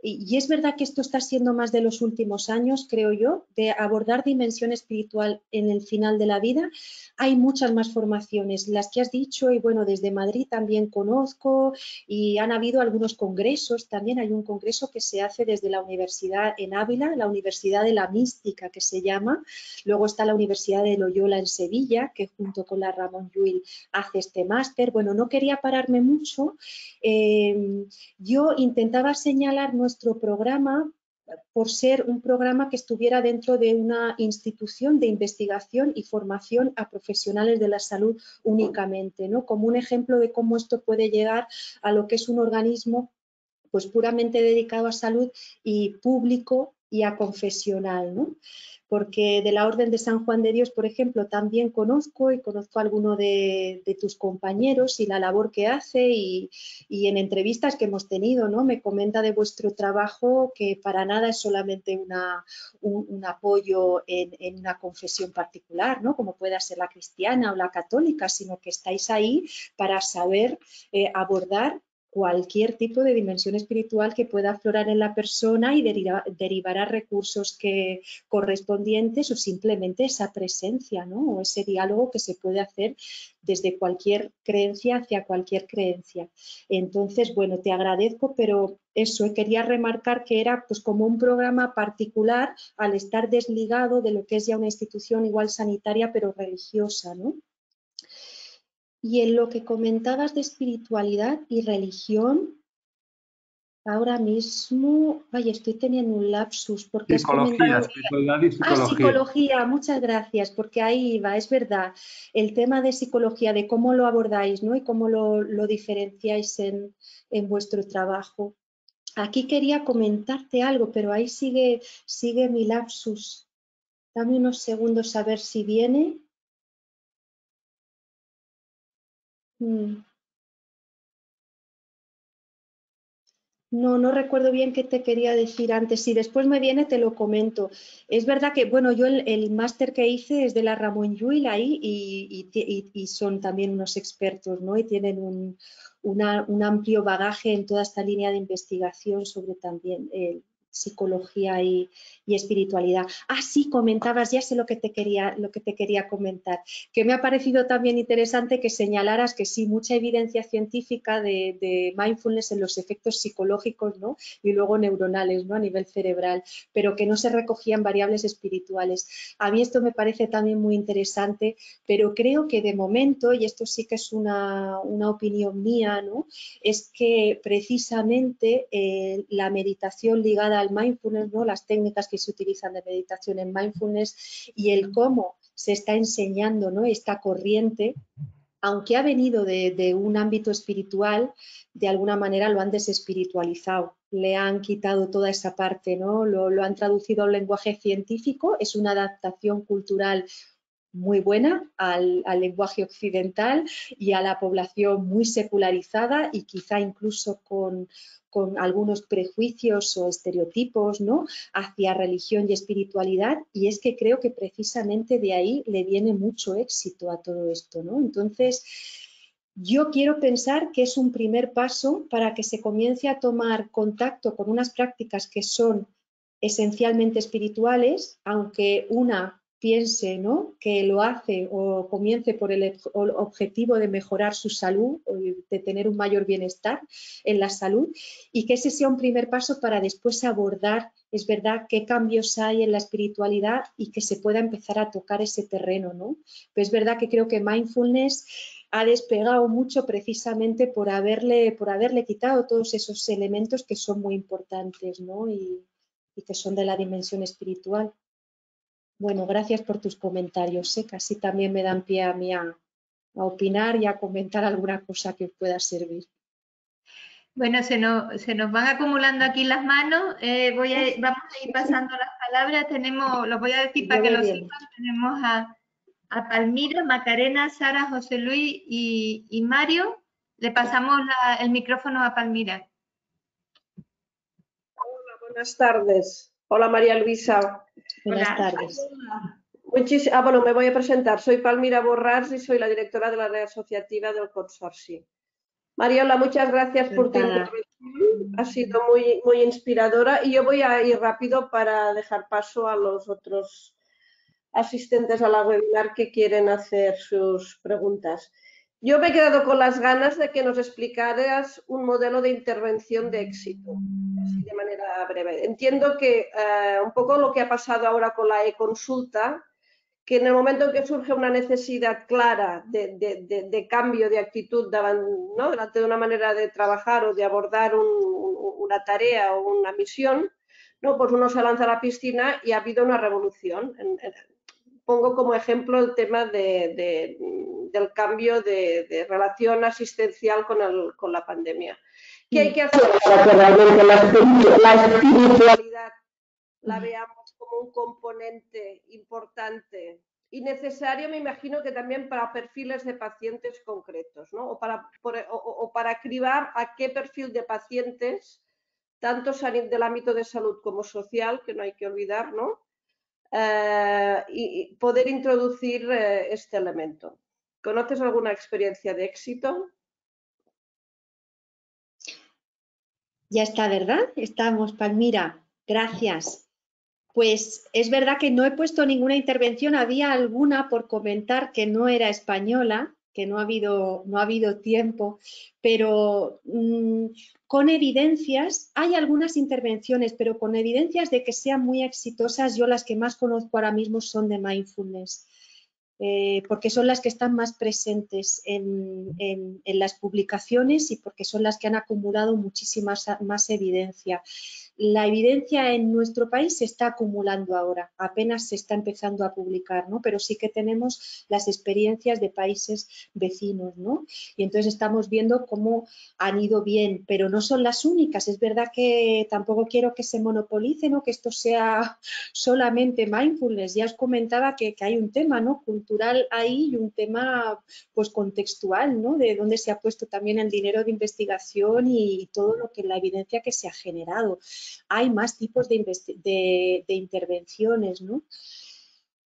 y es verdad que esto está siendo más de los últimos años, creo yo, de abordar dimensión espiritual en el final de la vida. Hay muchas más formaciones, las que has dicho, y bueno, desde Madrid también conozco, y han habido algunos congresos, también hay un congreso que se hace desde la universidad en Ávila, la Universidad de la Mística que se llama, luego está la Universidad de Loyola en Sevilla, que junto con la Ramón Llull hace este máster. Bueno, no quería pararme mucho, yo intentaba señalar nuestro programa por ser un programa que estuviera dentro de una institución de investigación y formación a profesionales de la salud únicamente, ¿no? Como un ejemplo de cómo esto puede llegar a lo que es un organismo pues puramente dedicado a salud y público y a confesional, ¿no? Porque de la Orden de San Juan de Dios, por ejemplo, también conozco a alguno de tus compañeros y la labor que hace y en entrevistas que hemos tenido, ¿no? Me comenta de vuestro trabajo que para nada es solamente un apoyo en una confesión particular, ¿no? Como pueda ser la cristiana o la católica, sino que estáis ahí para saber abordar cualquier tipo de dimensión espiritual que pueda aflorar en la persona y derivar a recursos correspondientes o simplemente esa presencia, ¿no? O ese diálogo que se puede hacer desde cualquier creencia hacia cualquier creencia. Entonces, bueno, te agradezco, pero eso, quería remarcar que era pues como un programa particular al estar desligado de lo que es ya una institución igual sanitaria pero religiosa, ¿no? Y en lo que comentabas de espiritualidad y religión, ahora mismo, ay, estoy teniendo un lapsus porque has comentado... Espiritualidad y psicología. Psicología, muchas gracias, porque ahí va, es verdad, el tema de psicología, de cómo lo abordáis, ¿no? Y cómo lo diferenciáis en vuestro trabajo. Aquí quería comentarte algo, pero ahí sigue mi lapsus. Dame unos segundos a ver si viene. No recuerdo bien qué te quería decir antes. Si después me viene, te lo comento. Es verdad que, bueno, yo el máster que hice es de la Ramón Llull ahí y son también unos expertos, ¿no? Y tienen un amplio bagaje en toda esta línea de investigación sobre también psicología y espiritualidad. Sí, comentabas, ya sé lo que te quería comentar, que me ha parecido también interesante que señalaras que sí, mucha evidencia científica de mindfulness en los efectos psicológicos, ¿no? Y luego neuronales, ¿no? A nivel cerebral, pero que no se recogían variables espirituales. A mí esto me parece también muy interesante, pero creo que de momento, y esto sí que es una opinión mía, ¿no? Es que precisamente la meditación ligada al mindfulness, ¿no? Las técnicas que se utilizan de meditación en mindfulness y el cómo se está enseñando, ¿no? Esta corriente, aunque ha venido de un ámbito espiritual, de alguna manera lo han desespiritualizado, le han quitado toda esa parte, ¿no? Lo han traducido a un lenguaje científico, es una adaptación cultural muy buena al lenguaje occidental y a la población muy secularizada y quizá incluso con algunos prejuicios o estereotipos, ¿no? Hacia religión y espiritualidad, y es que creo que precisamente de ahí le viene mucho éxito a todo esto, ¿no? Entonces, yo quiero pensar que es un primer paso para que se comience a tomar contacto con unas prácticas que son esencialmente espirituales, aunque una piense, ¿no? Que lo hace o comience por el objetivo de mejorar su salud o de tener un mayor bienestar en la salud, y que ese sea un primer paso para después abordar, es verdad, qué cambios hay en la espiritualidad y que se pueda empezar a tocar ese terreno, ¿no? Pero es verdad que creo que mindfulness ha despegado mucho precisamente por haberle quitado todos esos elementos que son muy importantes, ¿no? Y que son de la dimensión espiritual. Bueno, gracias por tus comentarios, que así también me dan pie a mí a opinar y a comentar alguna cosa que os pueda servir. Bueno, se nos van acumulando aquí las manos. Vamos a ir pasando las palabras. Los voy a decir para que lo sepan. Tenemos a Palmira, Macarena, Sara, José Luis y Mario. Le pasamos el micrófono a Palmira. Hola, buenas tardes. Hola, María Luisa. Buenas tardes. Bueno, me voy a presentar. Soy Palmira Borràs y soy la directora de la red asociativa del Consorci. Mariola, muchas gracias por tu intervención ha sido muy inspiradora, y yo voy a ir rápido para dejar paso a los otros asistentes a la webinar que quieren hacer sus preguntas. Yo me he quedado con las ganas de que nos explicaras un modelo de intervención de éxito, así de manera breve. Entiendo que un poco lo que ha pasado ahora con la e-consulta, que en el momento en que surge una necesidad clara de cambio de actitud, ¿no?, delante de una manera de trabajar o de abordar una tarea o una misión, ¿no?, pues uno se lanza a la piscina y ha habido una revolución. Pongo como ejemplo el tema del cambio de relación asistencial con la pandemia. ¿Qué hay que hacer para que realmente la espiritualidad la veamos como un componente importante y necesario, me imagino que también para perfiles de pacientes concretos, ¿no? O para cribar a qué perfil de pacientes, tanto del ámbito de salud como social, que no hay que olvidar, ¿no?, y poder introducir este elemento. ¿Conoces alguna experiencia de éxito? Ya está, ¿verdad? Estamos, Palmira. Gracias. Pues es verdad que no he puesto ninguna intervención, había alguna por comentar que no era española, que no ha habido tiempo, pero con evidencias, hay algunas intervenciones, pero con evidencias de que sean muy exitosas. Yo las que más conozco ahora mismo son de mindfulness, porque son las que están más presentes en las publicaciones y porque son las que han acumulado muchísima más evidencia. La evidencia en nuestro país se está acumulando ahora, apenas se está empezando a publicar, ¿no? Pero sí que tenemos las experiencias de países vecinos, ¿no? Y entonces estamos viendo cómo han ido bien, pero no son las únicas. Es verdad que tampoco quiero que se monopolicen o que esto sea solamente mindfulness. Ya os comentaba que hay un tema, ¿no?, cultural ahí, y un tema pues contextual, ¿no?, de dónde se ha puesto también el dinero de investigación y todo lo que la evidencia que se ha generado. Hay más tipos de intervenciones, ¿no?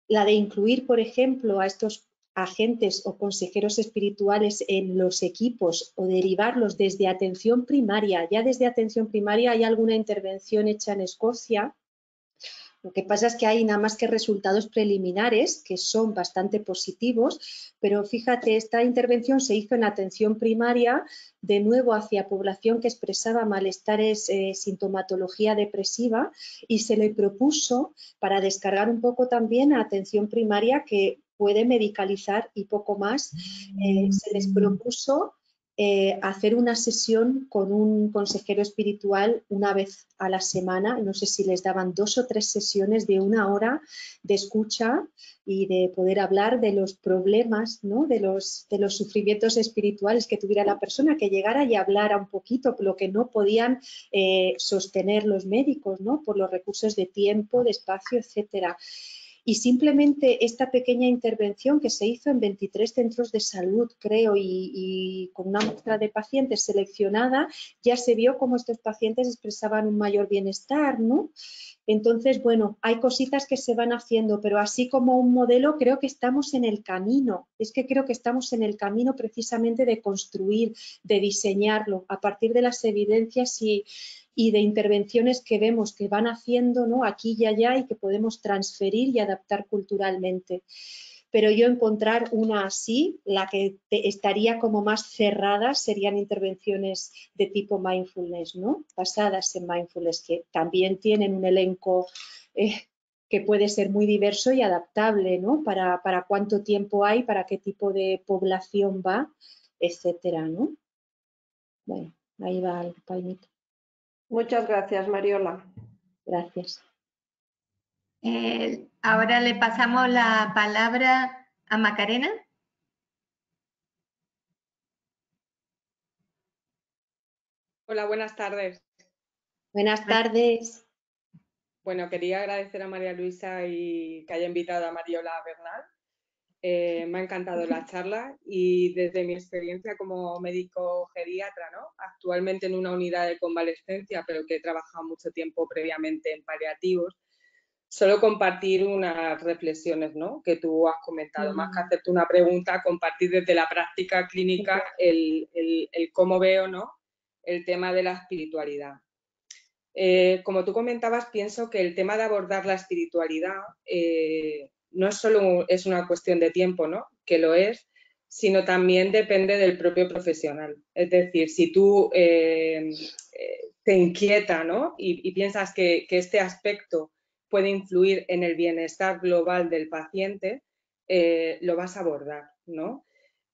La de incluir, por ejemplo, a estos agentes o consejeros espirituales en los equipos o derivarlos desde atención primaria. Ya desde atención primaria hay alguna intervención hecha en Escocia. Lo que pasa es que hay nada más que resultados preliminares que son bastante positivos, pero fíjate, esta intervención se hizo en atención primaria, de nuevo hacia población que expresaba malestares, sintomatología depresiva, y se le propuso, para descargar un poco también a atención primaria que puede medicalizar y poco más, se les propuso hacer una sesión con un consejero espiritual una vez a la semana. No sé si les daban 2 o 3 sesiones de 1 hora de escucha y de poder hablar de los problemas, ¿no?, de los sufrimientos espirituales que tuviera la persona, que llegara y hablara un poquito lo que no podían sostener los médicos, ¿no?, por los recursos de tiempo, de espacio, etcétera. Y simplemente esta pequeña intervención que se hizo en 23 centros de salud, creo, y con una muestra de pacientes seleccionada, ya se vio cómo estos pacientes expresaban un mayor bienestar, ¿no? Entonces, bueno, hay cositas que se van haciendo, pero así como un modelo, creo que estamos en el camino. Es que creo que estamos en el camino precisamente de construir, de diseñarlo, a partir de las evidencias y de intervenciones que vemos que van haciendo, ¿no?, aquí y allá, y que podemos transferir y adaptar culturalmente. Pero yo encontrar una así, la que estaría como más cerrada, serían intervenciones de tipo mindfulness, ¿no?, basadas en mindfulness, que también tienen un elenco que puede ser muy diverso y adaptable, ¿no?, para cuánto tiempo hay, para qué tipo de población va, etcétera, ¿no? Bueno, ahí va el palmito. Muchas gracias, Mariola. Gracias. Ahora le pasamos la palabra a Macarena. Hola, buenas tardes. Buenas tardes. Bueno, quería agradecer a María Luisa y que haya invitado a Mariola Bernal. Me ha encantado la charla y desde mi experiencia como médico geriatra, ¿no?, actualmente en una unidad de convalescencia, pero que he trabajado mucho tiempo previamente en paliativos, solo compartir unas reflexiones, ¿no?, que tú has comentado, más que hacerte una pregunta, compartir desde la práctica clínica el cómo veo, ¿no?, el tema de la espiritualidad. Como tú comentabas, pienso que el tema de abordar la espiritualidad no solo es una cuestión de tiempo, ¿no? Que lo es, sino también depende del propio profesional. Es decir, si tú te inquieta, ¿no? y piensas que este aspecto puede influir en el bienestar global del paciente, lo vas a abordar, ¿no?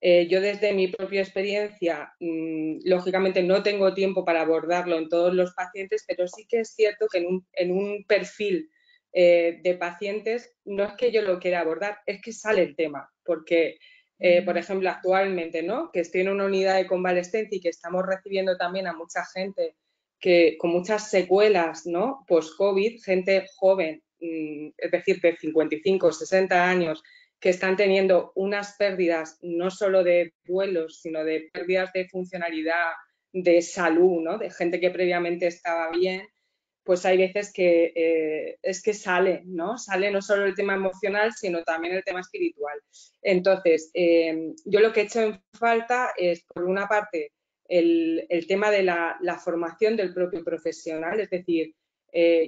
Yo desde mi propia experiencia, lógicamente no tengo tiempo para abordarlo en todos los pacientes, pero sí que es cierto que en un perfil de pacientes no es que yo lo quiera abordar, es que sale el tema, porque, por ejemplo, actualmente, ¿no? Que estoy en una unidad de convalescencia y que estamos recibiendo también a mucha gente con muchas secuelas, ¿no? Post-COVID, gente joven, es decir, de 55, 60 años, que están teniendo unas pérdidas no solo de vuelos, sino de pérdidas de funcionalidad, de salud, ¿no? De gente que previamente estaba bien, pues hay veces que es que sale, ¿no? Sale no solo el tema emocional, sino también el tema espiritual. Entonces, yo lo que he hecho en falta es, por una parte, el tema de la formación del propio profesional, es decir,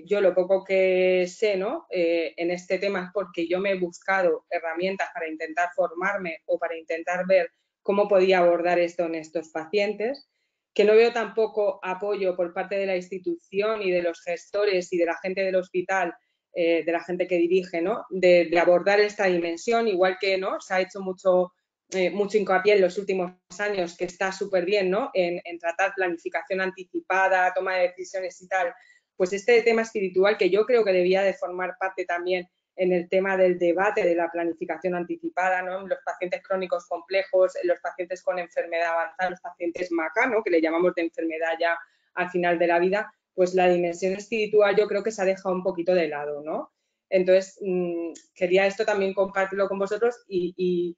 yo lo poco que sé, ¿no? En este tema es porque yo me he buscado herramientas para intentar formarme o para intentar ver cómo podía abordar esto en estos pacientes, que no veo tampoco apoyo por parte de la institución y de los gestores y de la gente del hospital, de la gente que dirige, ¿no? De abordar esta dimensión, igual que, ¿no? Se ha hecho mucho hincapié en los últimos años, que está súper bien, ¿no? En tratar planificación anticipada, toma de decisiones y tal. Pues este tema espiritual, que yo creo que debía de formar parte también en el tema del debate de la planificación anticipada, ¿no? En los pacientes crónicos complejos, en los pacientes con enfermedad avanzada, los pacientes MACA, ¿no? Que le llamamos de enfermedad ya al final de la vida, pues la dimensión espiritual yo creo que se ha dejado un poquito de lado, ¿no? Entonces, quería esto también compartirlo con vosotros y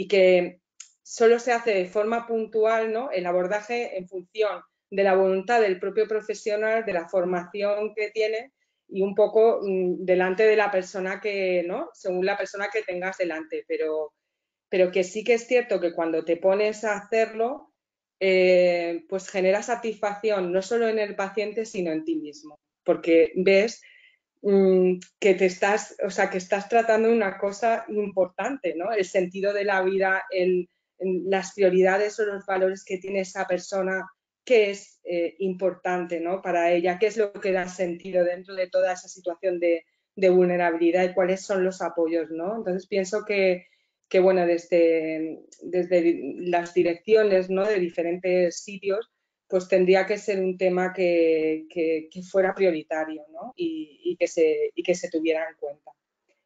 que solo se hace de forma puntual, ¿no? El abordaje en función de la voluntad del propio profesional, de la formación que tiene y un poco delante de la persona que, ¿no? Según la persona que tengas delante, pero que sí que es cierto que cuando te pones a hacerlo, pues genera satisfacción no solo en el paciente, sino en ti mismo, porque ves que te estás, o sea, que estás tratando una cosa importante, ¿no? El sentido de la vida, las prioridades o los valores que tiene esa persona, qué es importante, ¿no? Para ella, qué es lo que da sentido dentro de toda esa situación de vulnerabilidad y cuáles son los apoyos, ¿no? Entonces pienso que bueno, desde las direcciones, ¿no? De diferentes sitios, pues tendría que ser un tema que fuera prioritario, ¿no? y que se tuviera en cuenta.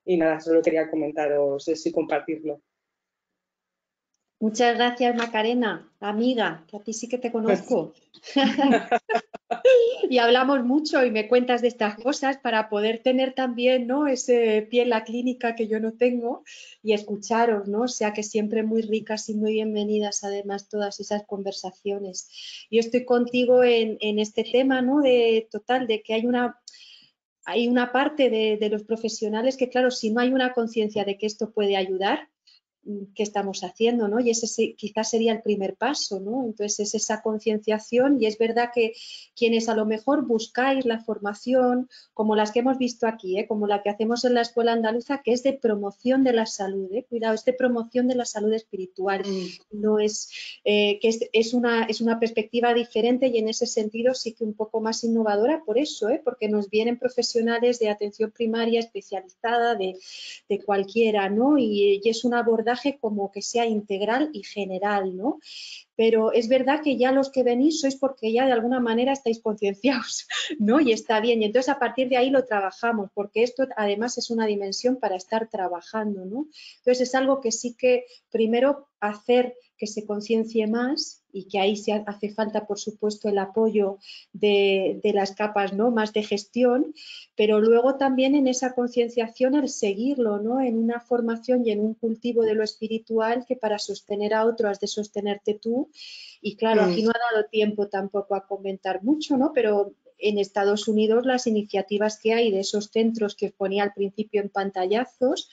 Y nada, solo quería comentaros eso y compartirlo. Muchas gracias, Macarena, amiga, que a ti sí que te conozco. Y hablamos mucho y me cuentas de estas cosas para poder tener también, ¿no? Ese pie en la clínica que yo no tengo y escucharos, ¿no? O sea que siempre muy ricas y muy bienvenidas además todas esas conversaciones. Yo estoy contigo en este tema, ¿no? De que hay una parte de los profesionales que, claro, si no hay una conciencia de que esto puede ayudar, ¿qué estamos haciendo? ¿No? Y ese quizás sería el primer paso, ¿no? Entonces es esa concienciación y es verdad que quienes a lo mejor buscáis la formación, como las que hemos visto aquí, como la que hacemos en la Escuela Andaluza, que es de promoción de la salud, cuidado, es de promoción de la salud espiritual, no es, que es una perspectiva diferente y en ese sentido sí que un poco más innovadora por eso, porque nos vienen profesionales de atención primaria especializada de cualquiera, ¿no? Y es un abordaje como que sea integral y general, ¿no? Pero es verdad que ya los que venís sois porque ya de alguna manera estáis concienciados, ¿no? Y está bien. Y entonces a partir de ahí lo trabajamos, porque esto además es una dimensión para estar trabajando, ¿no? Entonces es algo que sí que primero hacer que se conciencie más y que ahí se hace falta, por supuesto, el apoyo de las capas, ¿no? Más de gestión, pero luego también en esa concienciación el seguirlo, ¿no? En una formación y en un cultivo de lo espiritual que para sostener a otro has de sostenerte tú. Y claro, aquí no ha dado tiempo tampoco a comentar mucho, ¿no? Pero en Estados Unidos las iniciativas que hay de esos centros que os ponía al principio en pantallazos,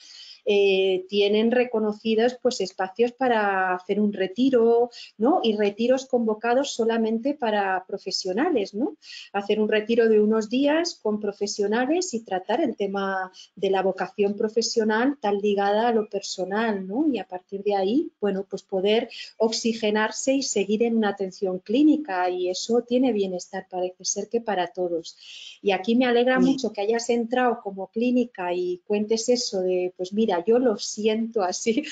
tienen reconocidos pues espacios para hacer un retiro, ¿no? Y retiros convocados solamente para profesionales, ¿no? Hacer un retiro de unos días con profesionales y tratar el tema de la vocación profesional tan ligada a lo personal, ¿no? Y a partir de ahí, bueno, pues poder oxigenarse y seguir en una atención clínica, y eso tiene bienestar, parece ser que para todos. Y aquí me alegra mucho que hayas entrado como clínica y cuentes eso de, pues mira, yo lo siento así,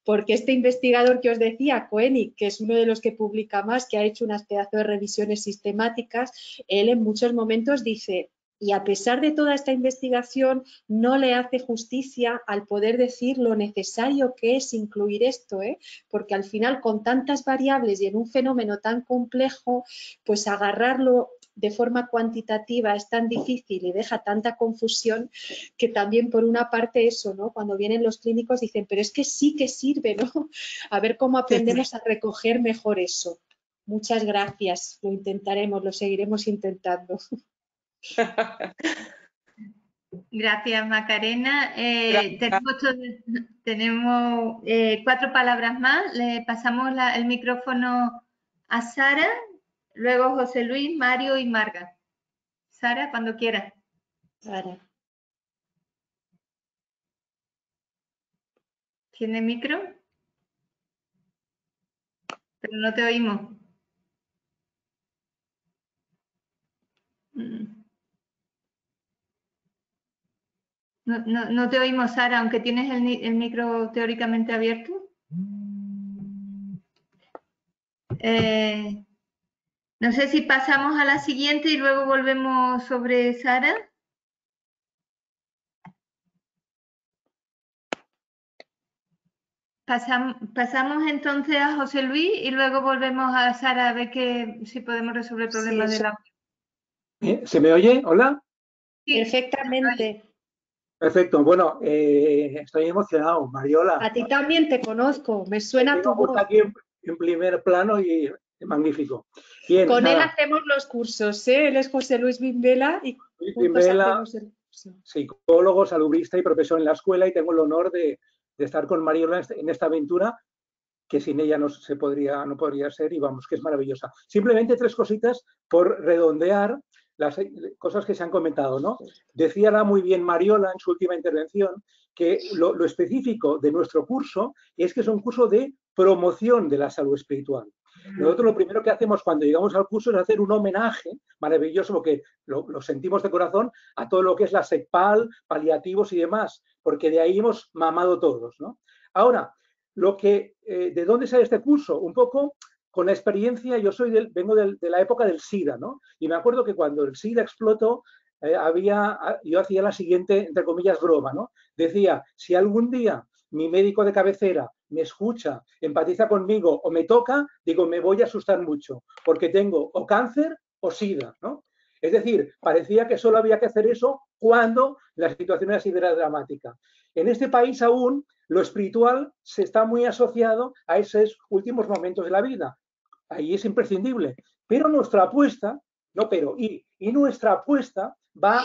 porque este investigador que os decía, Koenig, que es uno de los que publica más, que ha hecho unas pedazos de revisiones sistemáticas, él en muchos momentos dice, y a pesar de toda esta investigación, no le hace justicia al poder decir lo necesario que es incluir esto, porque al final con tantas variables y en un fenómeno tan complejo, pues agarrarlo de forma cuantitativa es tan difícil y deja tanta confusión que también por una parte eso, ¿no? Cuando vienen los clínicos dicen, pero es que sí que sirve, ¿no? A ver cómo aprendemos a recoger mejor eso. Muchas gracias, lo intentaremos, lo seguiremos intentando. Gracias, Macarena. Gracias. Tenemos 4 palabras más. Le pasamos el micrófono a Sara, luego José Luis, Mario y Marga. Sara, cuando quieras. Sara. ¿Tiene micro? Pero no te oímos. No te oímos, Sara, aunque tienes el micro teóricamente abierto. No sé si pasamos a la siguiente y luego volvemos sobre Sara. Pasamos entonces a José Luis y luego volvemos a Sara a ver si podemos resolver el problema de la... ¿Se me oye? ¿Hola? Sí, perfectamente. Perfecto. Bueno, estoy emocionado, Mariola. A ti también te conozco, me suena tu voz. Aquí en primer plano y magnífico. Bien, con nada. él hacemos los cursos, Él es José Luis Bimbela y juntos hacemos el curso. Psicólogo, salubrista y profesor en la escuela, y tengo el honor de estar con Mariola en esta aventura que sin ella no podría ser, y vamos, que es maravillosa. Simplemente 3 cositas por redondear las cosas que se han comentado, ¿no? Decía muy bien Mariola en su última intervención que lo específico de nuestro curso es que es un curso de promoción de la salud espiritual. Nosotros lo primero que hacemos cuando llegamos al curso es hacer un homenaje maravilloso, porque lo sentimos de corazón, a todo lo que es la SECPAL, paliativos y demás, porque de ahí hemos mamado todos, ¿no? Ahora, ¿de dónde sale este curso? Un poco con la experiencia, yo vengo de la época del SIDA, ¿no? Y me acuerdo que cuando el SIDA explotó, yo hacía la siguiente, entre comillas, broma, ¿no? Decía, si algún día mi médico de cabecera me escucha, empatiza conmigo o me toca, digo, me voy a asustar mucho, porque tengo o cáncer o SIDA, ¿no? Es decir, parecía que solo había que hacer eso cuando la situación era dramática. En este país aún lo espiritual se está muy asociado a esos últimos momentos de la vida. Ahí es imprescindible. Pero nuestra apuesta, nuestra apuesta va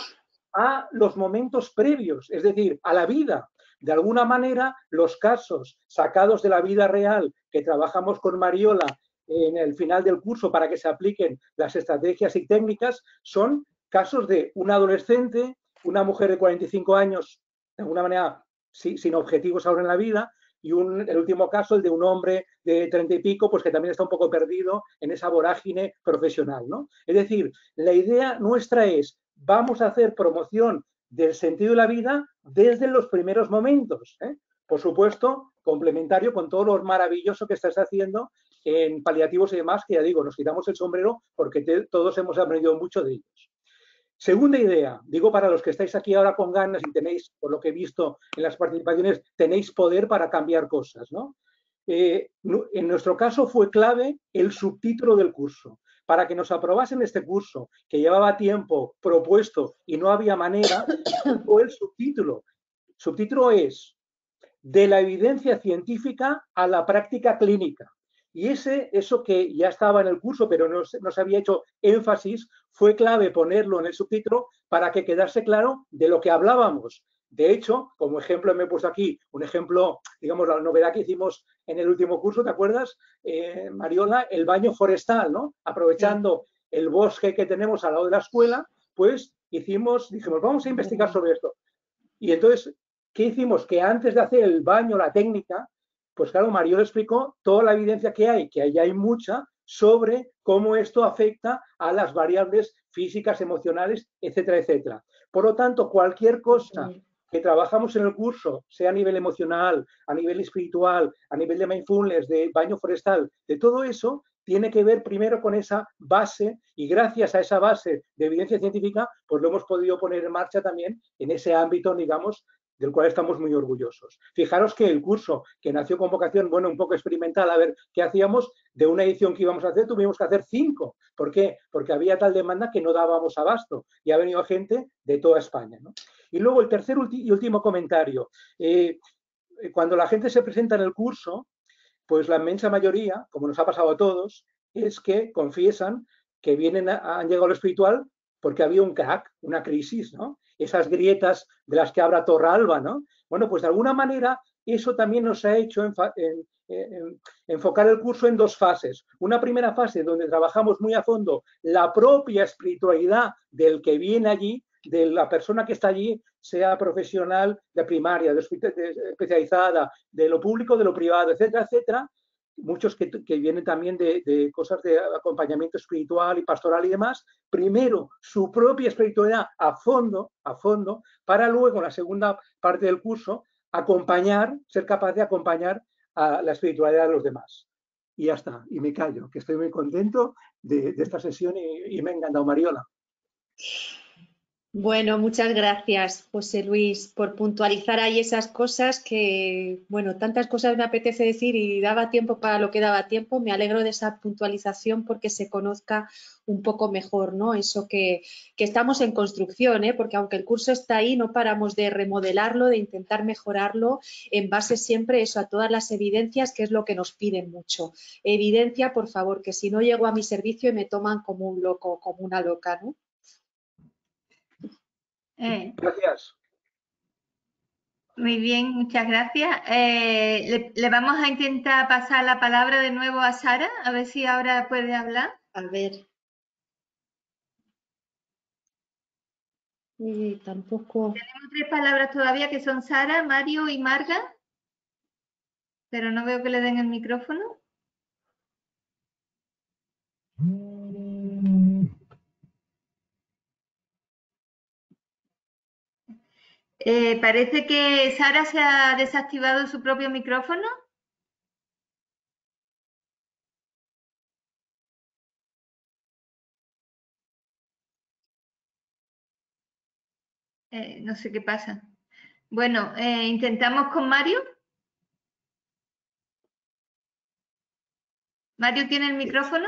a los momentos previos, es decir, a la vida. De alguna manera, los casos sacados de la vida real que trabajamos con Mariola en el final del curso para que se apliquen las estrategias y técnicas son casos de un adolescente, una mujer de 45 años, de alguna manera sin objetivos ahora en la vida, y el último caso, el de un hombre de 30 y pico, pues que también está un poco perdido en esa vorágine profesional, ¿no? Es decir, la idea nuestra es, vamos a hacer promoción del sentido de la vida desde los primeros momentos, ¿eh? Por supuesto, complementario con todo lo maravilloso que estás haciendo en paliativos y demás, que ya digo, nos quitamos el sombrero porque todos hemos aprendido mucho de ellos. Segunda idea, digo para los que estáis aquí ahora con ganas y tenéis, por lo que he visto en las participaciones, tenéis poder para cambiar cosas, ¿no? En nuestro caso fue clave el subtítulo del curso. Para que nos aprobasen este curso, que llevaba tiempo propuesto y no había manera, fue el subtítulo. El subtítulo es de la evidencia científica a la práctica clínica. Y eso que ya estaba en el curso, pero no se había hecho énfasis, fue clave ponerlo en el subtítulo para que quedase claro de lo que hablábamos, De hecho, como ejemplo me he puesto aquí, un ejemplo, digamos, la novedad que hicimos en el último curso, ¿te acuerdas, Mariola? El baño forestal, ¿no? Aprovechando el bosque que tenemos al lado de la escuela, pues dijimos, vamos a investigar sobre esto. Y entonces, ¿qué hicimos? Que antes de hacer el baño, la técnica, pues claro, Mariola explicó toda la evidencia que hay mucha, sobre cómo esto afecta a las variables físicas, emocionales, etcétera, etcétera. Por lo tanto, cualquier cosa que trabajamos en el curso, sea a nivel emocional, a nivel espiritual, a nivel de mindfulness, de baño forestal, de todo eso, tiene que ver primero con esa base, y gracias a esa base de evidencia científica, pues lo hemos podido poner en marcha también en ese ámbito, digamos, del cual estamos muy orgullosos. Fijaros que el curso, que nació con vocación, bueno, un poco experimental, a ver qué hacíamos, de una edición que íbamos a hacer, tuvimos que hacer 5. ¿Por qué? Porque había tal demanda que no dábamos abasto, y ha venido gente de toda España, ¿no? Y luego el tercer y último comentario. Cuando la gente se presenta en el curso, pues la inmensa mayoría, como nos ha pasado a todos, es que confiesan que han llegado a lo espiritual porque había un crack, una crisis, ¿no? Esas grietas de las que habla Torralba, ¿no? Bueno, pues de alguna manera eso también nos ha hecho enfocar el curso en 2 fases. Una primera fase donde trabajamos muy a fondo la propia espiritualidad del que viene allí, de la persona que está allí, sea profesional de primaria, de especializada, de lo público, de lo privado, etcétera, etcétera. Muchos que vienen también de cosas de acompañamiento espiritual y pastoral y demás. Primero, su propia espiritualidad a fondo, para luego, en la segunda parte del curso, ser capaz de acompañar a la espiritualidad de los demás. Y ya está, y me callo, que estoy muy contento de esta sesión y me ha encantado, Mariola. Bueno, muchas gracias, José Luis, por puntualizar ahí esas cosas que, bueno, tantas cosas me apetece decir y daba tiempo para lo que daba tiempo. Me alegro de esa puntualización porque se conozca un poco mejor, ¿no? Eso que estamos en construcción, ¿eh? Porque aunque el curso está ahí, no paramos de remodelarlo, de intentar mejorarlo en base siempre eso, a todas las evidencias, que es lo que nos piden mucho. Evidencia, por favor, que si no llego a mi servicio y me toman como un loco, como una loca, ¿no? Gracias. Muy bien, muchas gracias. Le vamos a intentar pasar la palabra de nuevo a Sara, a ver si ahora puede hablar. A ver. Tampoco. Tenemos 3 palabras todavía que son Sara, Mario y Marga, pero no veo que le den el micrófono. Parece que Sara se ha desactivado su propio micrófono. No sé qué pasa. Bueno, intentamos con Mario. ¿Mario tiene el micrófono?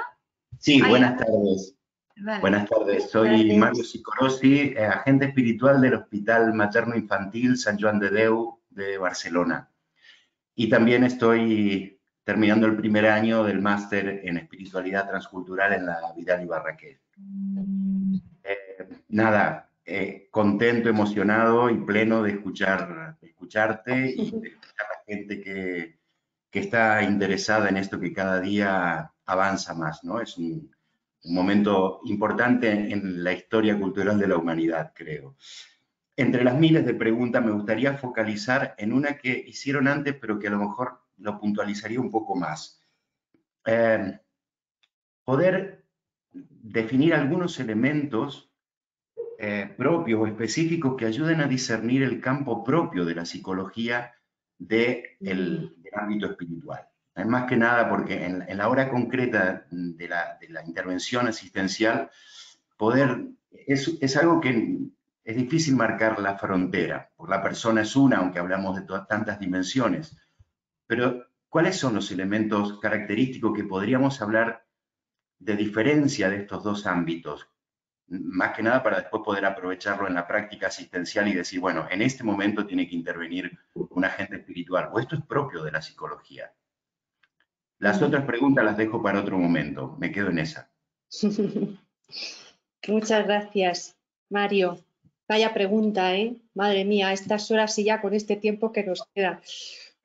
Sí, buenas tardes. Vale. Buenas tardes, soy Mario Sicorosi, agente espiritual del Hospital Materno Infantil Sant Joan de Déu de Barcelona. Y también estoy terminando el primer año del máster en espiritualidad transcultural en la Vidal y Barraquer. Contento, emocionado y pleno de escucharte y de escuchar a la gente que está interesada en esto que cada día avanza más, ¿no? Es un momento importante en la historia cultural de la humanidad, creo. Entre las miles de preguntas me gustaría focalizar en una que hicieron antes, pero que a lo mejor lo puntualizaría un poco más. Poder definir algunos elementos propios o específicos que ayuden a discernir el campo propio de la psicología del ámbito espiritual. Más que nada porque en la hora concreta de la intervención asistencial, es algo que es difícil marcar la frontera, porque la persona es una, aunque hablamos de tantas dimensiones. Pero, ¿cuáles son los elementos característicos que podríamos hablar de diferencia de estos 2 ámbitos? Más que nada para después poder aprovecharlo en la práctica asistencial y decir, bueno, en este momento tiene que intervenir un agente espiritual, o esto es propio de la psicología. Las otras preguntas las dejo para otro momento, me quedo en esa. Muchas gracias, Mario. Vaya pregunta, ¿eh? Madre mía, a estas horas y ya con este tiempo que nos queda.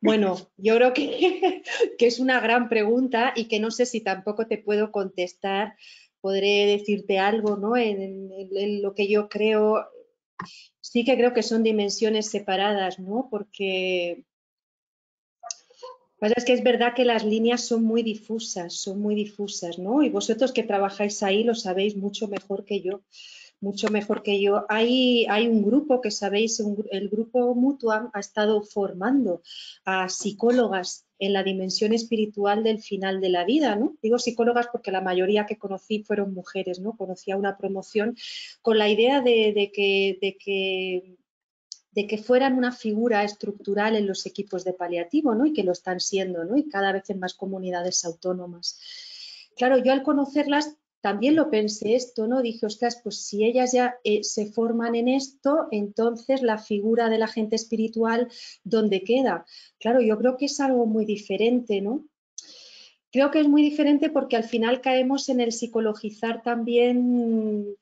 Bueno, yo creo que es una gran pregunta y que no sé si tampoco te puedo contestar. Podré decirte algo, ¿no? En lo que yo creo, sí que creo que son dimensiones separadas, ¿no? Porque lo que pasa es que es verdad que las líneas son muy difusas, ¿no? Y vosotros que trabajáis ahí lo sabéis mucho mejor que yo. Mucho mejor que yo. Hay un grupo que sabéis, el grupo Mutuam ha estado formando a psicólogas en la dimensión espiritual del final de la vida, ¿no? Digo psicólogas porque la mayoría que conocí fueron mujeres, ¿no? Conocí a una promoción con la idea de que fueran una figura estructural en los equipos de paliativo, ¿no? Y que lo están siendo, ¿no? Y cada vez en más comunidades autónomas. Claro, yo al conocerlas también lo pensé esto, ¿no? Dije, ostras, pues si ellas ya se forman en esto, entonces la figura del agente espiritual, ¿dónde queda? Claro, yo creo que es algo muy diferente, ¿no? Creo que es muy diferente porque al final caemos en el psicologizar también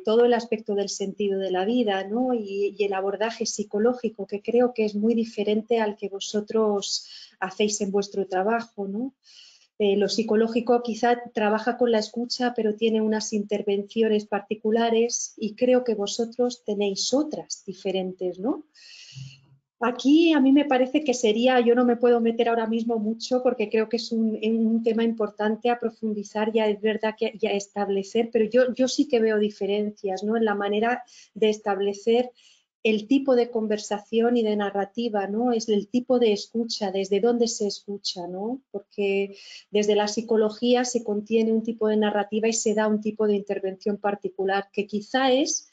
todo el aspecto del sentido de la vida, ¿no? Y el abordaje psicológico, que creo que es muy diferente al que vosotros hacéis en vuestro trabajo, ¿no? Lo psicológico quizá trabaja con la escucha, pero tiene unas intervenciones particulares y creo que vosotros tenéis otras diferentes, ¿no? Aquí a mí me parece que sería, yo no me puedo meter ahora mismo mucho porque creo que es un tema importante a profundizar, ya es verdad que ya establecer, pero yo sí que veo diferencias, ¿no? En la manera de establecer el tipo de conversación y de narrativa, ¿no? Es el tipo de escucha, desde dónde se escucha, ¿no? Porque desde la psicología se contiene un tipo de narrativa y se da un tipo de intervención particular que quizá es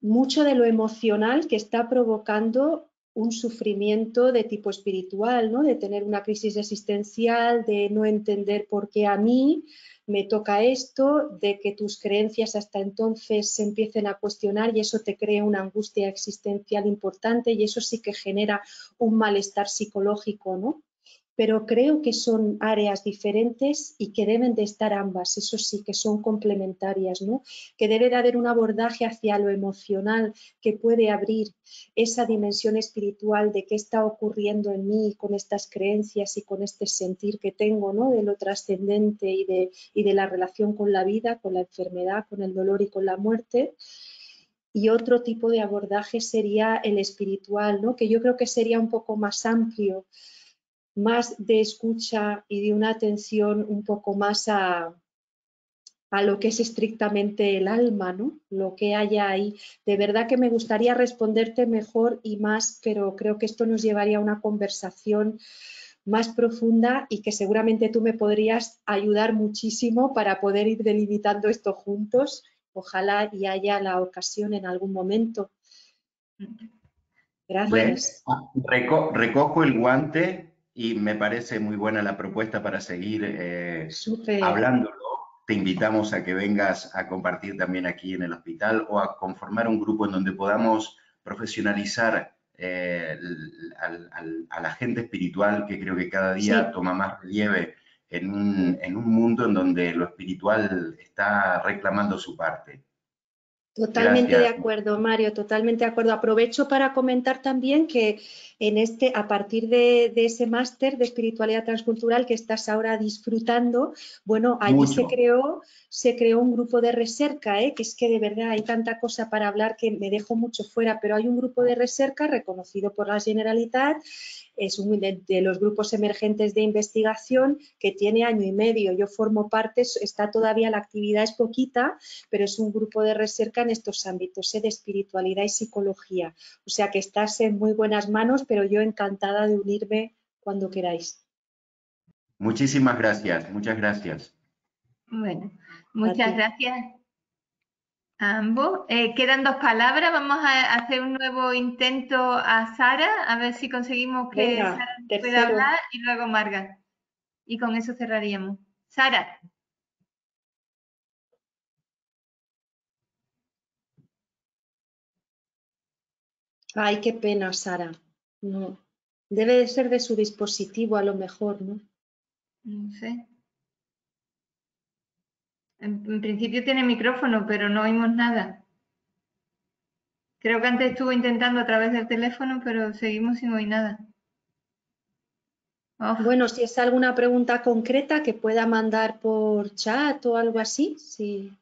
mucho de lo emocional que está provocando un sufrimiento de tipo espiritual, ¿no? De tener una crisis existencial, de no entender por qué a mí me toca esto, de que tus creencias hasta entonces se empiecen a cuestionar y eso te crea una angustia existencial importante y eso sí que genera un malestar psicológico, ¿no? Pero creo que son áreas diferentes y que deben de estar ambas, eso sí, que son complementarias, ¿no? Que debe de haber un abordaje hacia lo emocional que puede abrir esa dimensión espiritual de qué está ocurriendo en mí con estas creencias y con este sentir que tengo, ¿no? De lo trascendente y de la relación con la vida, con la enfermedad, con el dolor y con la muerte. Y otro tipo de abordaje sería el espiritual, ¿no? Que yo creo que sería un poco más amplio, más de escucha y de una atención un poco más a lo que es estrictamente el alma, ¿no? Lo que haya ahí. De verdad que me gustaría responderte mejor y más, pero creo que esto nos llevaría a una conversación más profunda y que seguramente tú me podrías ayudar muchísimo para poder ir delimitando esto juntos. Ojalá y haya la ocasión en algún momento. Gracias. Recojo el guante y me parece muy buena la propuesta para seguir hablándolo. Te invitamos a que vengas a compartir también aquí en el hospital o a conformar un grupo en donde podamos profesionalizar al agente espiritual, que creo que cada día toma más relieve en un mundo en donde lo espiritual está reclamando su parte. Totalmente de acuerdo, Mario, totalmente de acuerdo. Aprovecho para comentar también que a partir de ese máster de espiritualidad transcultural que estás ahora disfrutando, bueno, allí se creó un grupo de recerca, que es que de verdad hay tanta cosa para hablar que me dejo mucho fuera, pero hay un grupo de recerca reconocido por la Generalitat, es uno de los grupos emergentes de investigación que tiene año y medio. Yo formo parte, está todavía la actividad es poquita, pero es un grupo de recerca en estos ámbitos, de espiritualidad y psicología. O sea que estás en muy buenas manos, pero yo encantada de unirme cuando queráis. Muchísimas gracias, muchas gracias. Bueno, muchas gracias a ambos. Quedan 2 palabras, vamos a hacer un nuevo intento a Sara, a ver si conseguimos que Sara pueda hablar y luego Marga. Y con eso cerraríamos. Sara. Ay, qué pena, Sara. No. Debe de ser de su dispositivo a lo mejor, ¿no? No sé. En principio tiene micrófono, pero no oímos nada. Creo que antes estuvo intentando a través del teléfono, pero seguimos sin oír nada. Oh. Bueno, si es alguna pregunta concreta que pueda mandar por chat o algo así, sí.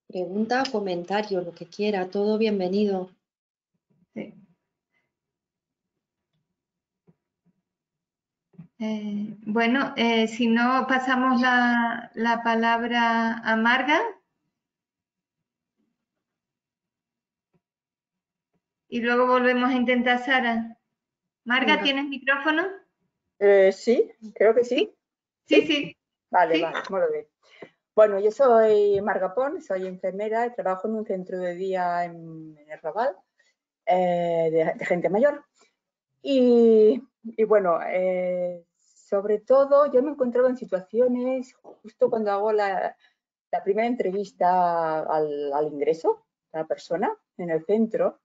Pregunta o comentario, lo que quiera, todo bienvenido. Sí. Bueno, si no, pasamos la palabra a Marga. Y luego volvemos a intentar Sara. Marga, Venga. ¿tienes micrófono? Sí, creo que sí. Sí. Vale, Sí. vale, muy bien. Bueno, yo soy Marga Pons, soy enfermera y trabajo en un centro de día en el Raval de gente mayor. Y bueno, sobre todo yo me he encontrado en situaciones, justo cuando hago la primera entrevista al ingreso, a la persona en el centro,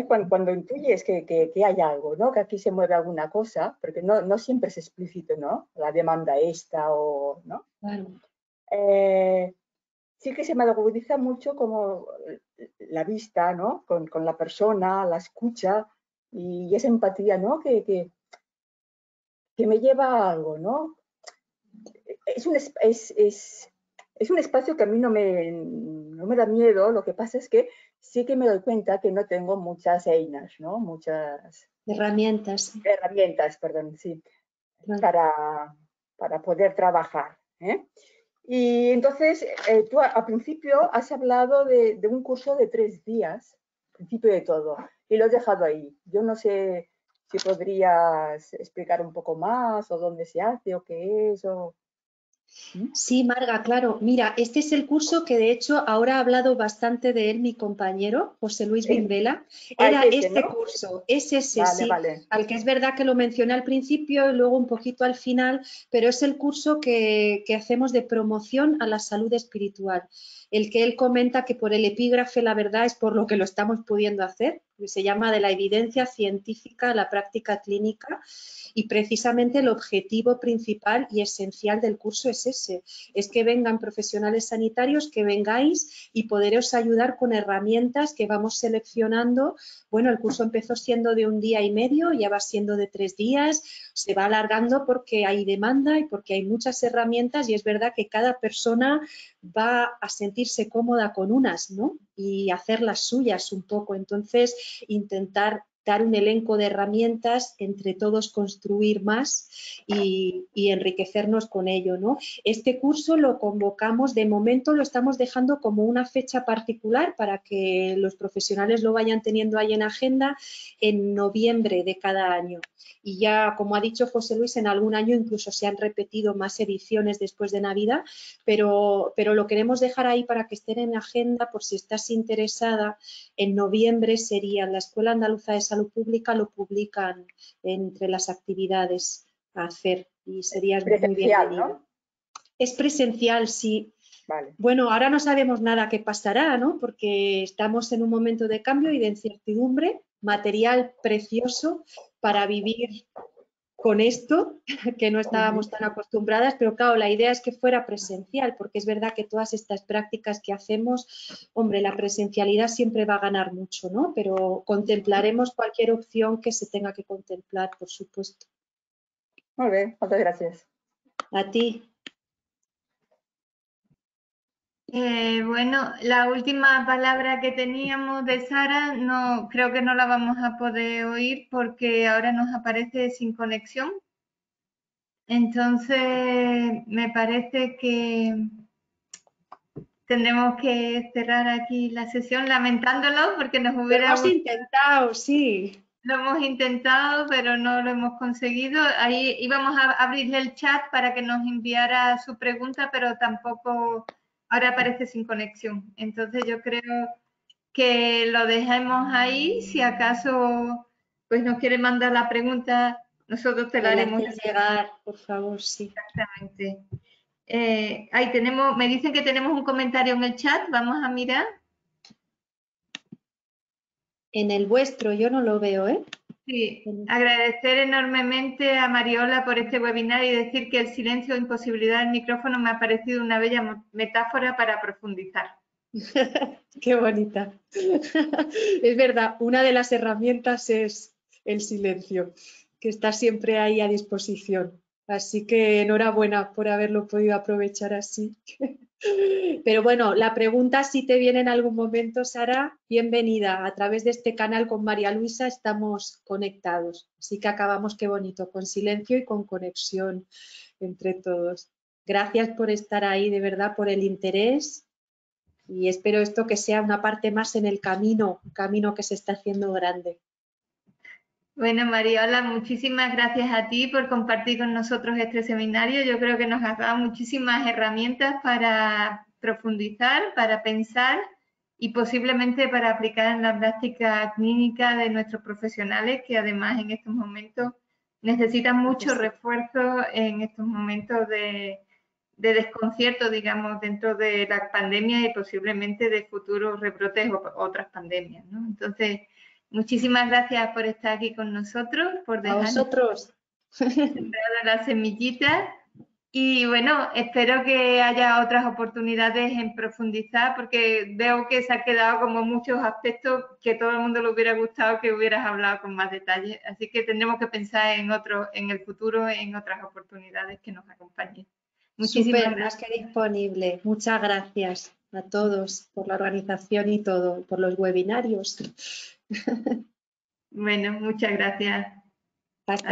cuando intuyes que hay algo, ¿no? Que aquí se mueve alguna cosa, porque no siempre es explícito, ¿no? La demanda esta o, ¿no? Claro. Sí que se me agudiza mucho como la vista, ¿no? Con la persona, la escucha y esa empatía, ¿no? Que me lleva a algo, ¿no? Es un espacio que a mí no me da miedo, lo que pasa es que sí que me doy cuenta que no tengo muchas einas, ¿no? Muchas herramientas. Herramientas, perdón, sí, para poder trabajar. Y entonces, tú al principio has hablado de un curso de 3 días, principio de todo, y lo has dejado ahí. Yo no sé si podrías explicar un poco más, o dónde se hace, o qué es, o... Sí, Marga, claro. Mira, este es el curso que de hecho ahora ha hablado bastante de él mi compañero, José Luis Bimbela. Era es ese, este ¿no? curso, es ese, Vale, sí, vale. al que es verdad que lo mencioné al principio y luego un poquito al final, pero es el curso que hacemos de promoción a la salud espiritual. El que él comenta que por el epígrafe la verdad es por lo que lo estamos pudiendo hacer, que se llama de la evidencia científica a la práctica clínica, y precisamente el objetivo principal y esencial del curso es ese, es que vengan profesionales sanitarios, que vengáis y poderos ayudar con herramientas que vamos seleccionando. Bueno, el curso empezó siendo de 1 día y medio, ya va siendo de 3 días, se va alargando porque hay demanda y porque hay muchas herramientas y es verdad que cada persona va a sentirse cómoda con unas, ¿no? Y hacer las suyas un poco. Entonces, intentar dar un elenco de herramientas, entre todos construir más y enriquecernos con ello, ¿no? Este curso lo convocamos, de momento lo estamos dejando como una fecha particular para que los profesionales lo vayan teniendo ahí en agenda, en noviembre de cada año. Y ya, como ha dicho José Luis, en algún año incluso se han repetido más ediciones después de Navidad, pero lo queremos dejar ahí para que estén en agenda por si estás interesada. En noviembre sería la Escuela Andaluza de Salud Pública, lo publican entre las actividades a hacer y serías muy bienvenida. ¿No? Es presencial, sí. Vale. Bueno, ahora no sabemos nada qué pasará, ¿no? Porque estamos en un momento de cambio y de incertidumbre, material precioso para vivir con esto, que no estábamos tan acostumbradas, pero claro, la idea es que fuera presencial, porque es verdad que todas estas prácticas que hacemos, hombre, la presencialidad siempre va a ganar mucho, ¿no? Pero contemplaremos cualquier opción que se tenga que contemplar, por supuesto. Muy bien, muchas gracias. A ti. Bueno, la última palabra que teníamos de Sara, no, creo que no la vamos a poder oír porque ahora nos aparece sin conexión. Entonces, me parece que tendremos que cerrar aquí la sesión, lamentándolo porque nos hubiera gustado. Lo hemos intentado, sí. Lo hemos intentado, pero no lo hemos conseguido. Ahí íbamos a abrirle el chat para que nos enviara su pregunta, pero tampoco, ahora aparece sin conexión. Entonces yo creo que lo dejemos ahí. Si acaso pues nos quiere mandar la pregunta, nosotros te la haremos llegar, por favor, sí. Exactamente. Ahí tenemos, me dicen que tenemos un comentario en el chat, vamos a mirar. En el vuestro yo no lo veo, ¿eh? Sí, agradecer enormemente a Mariola por este webinar y decir que el silencio o imposibilidad del micrófono me ha parecido una bella metáfora para profundizar. Qué bonita. Es verdad, una de las herramientas es el silencio, que está siempre ahí a disposición. Así que enhorabuena por haberlo podido aprovechar así. Pero bueno, la pregunta si te viene en algún momento, Sara, bienvenida. A través de este canal con María Luisa estamos conectados. Así que acabamos, qué bonito, con silencio y con conexión entre todos. Gracias por estar ahí, de verdad, por el interés. Y espero esto que sea una parte más en el camino, un camino que se está haciendo grande. Bueno, Mariola, muchísimas gracias a ti por compartir con nosotros este seminario. Yo creo que nos has dado muchísimas herramientas para profundizar, para pensar y posiblemente para aplicar en la práctica clínica de nuestros profesionales, que además en estos momentos necesitan mucho refuerzo en estos momentos de desconcierto, digamos, dentro de la pandemia y posiblemente de futuros rebrotes o otras pandemias, ¿no? Entonces, muchísimas gracias por estar aquí con nosotros, por dejar sembrada la semillita. Y bueno, espero que haya otras oportunidades en profundizar, porque veo que se ha quedado como muchos aspectos que todo el mundo le hubiera gustado que hubieras hablado con más detalle. Así que tendremos que pensar en el futuro, en otras oportunidades que nos acompañen. Muchísimas gracias. Más que disponible. Muchas gracias a todos por la organización y todo, por los webinarios. Bueno, muchas gracias. Hasta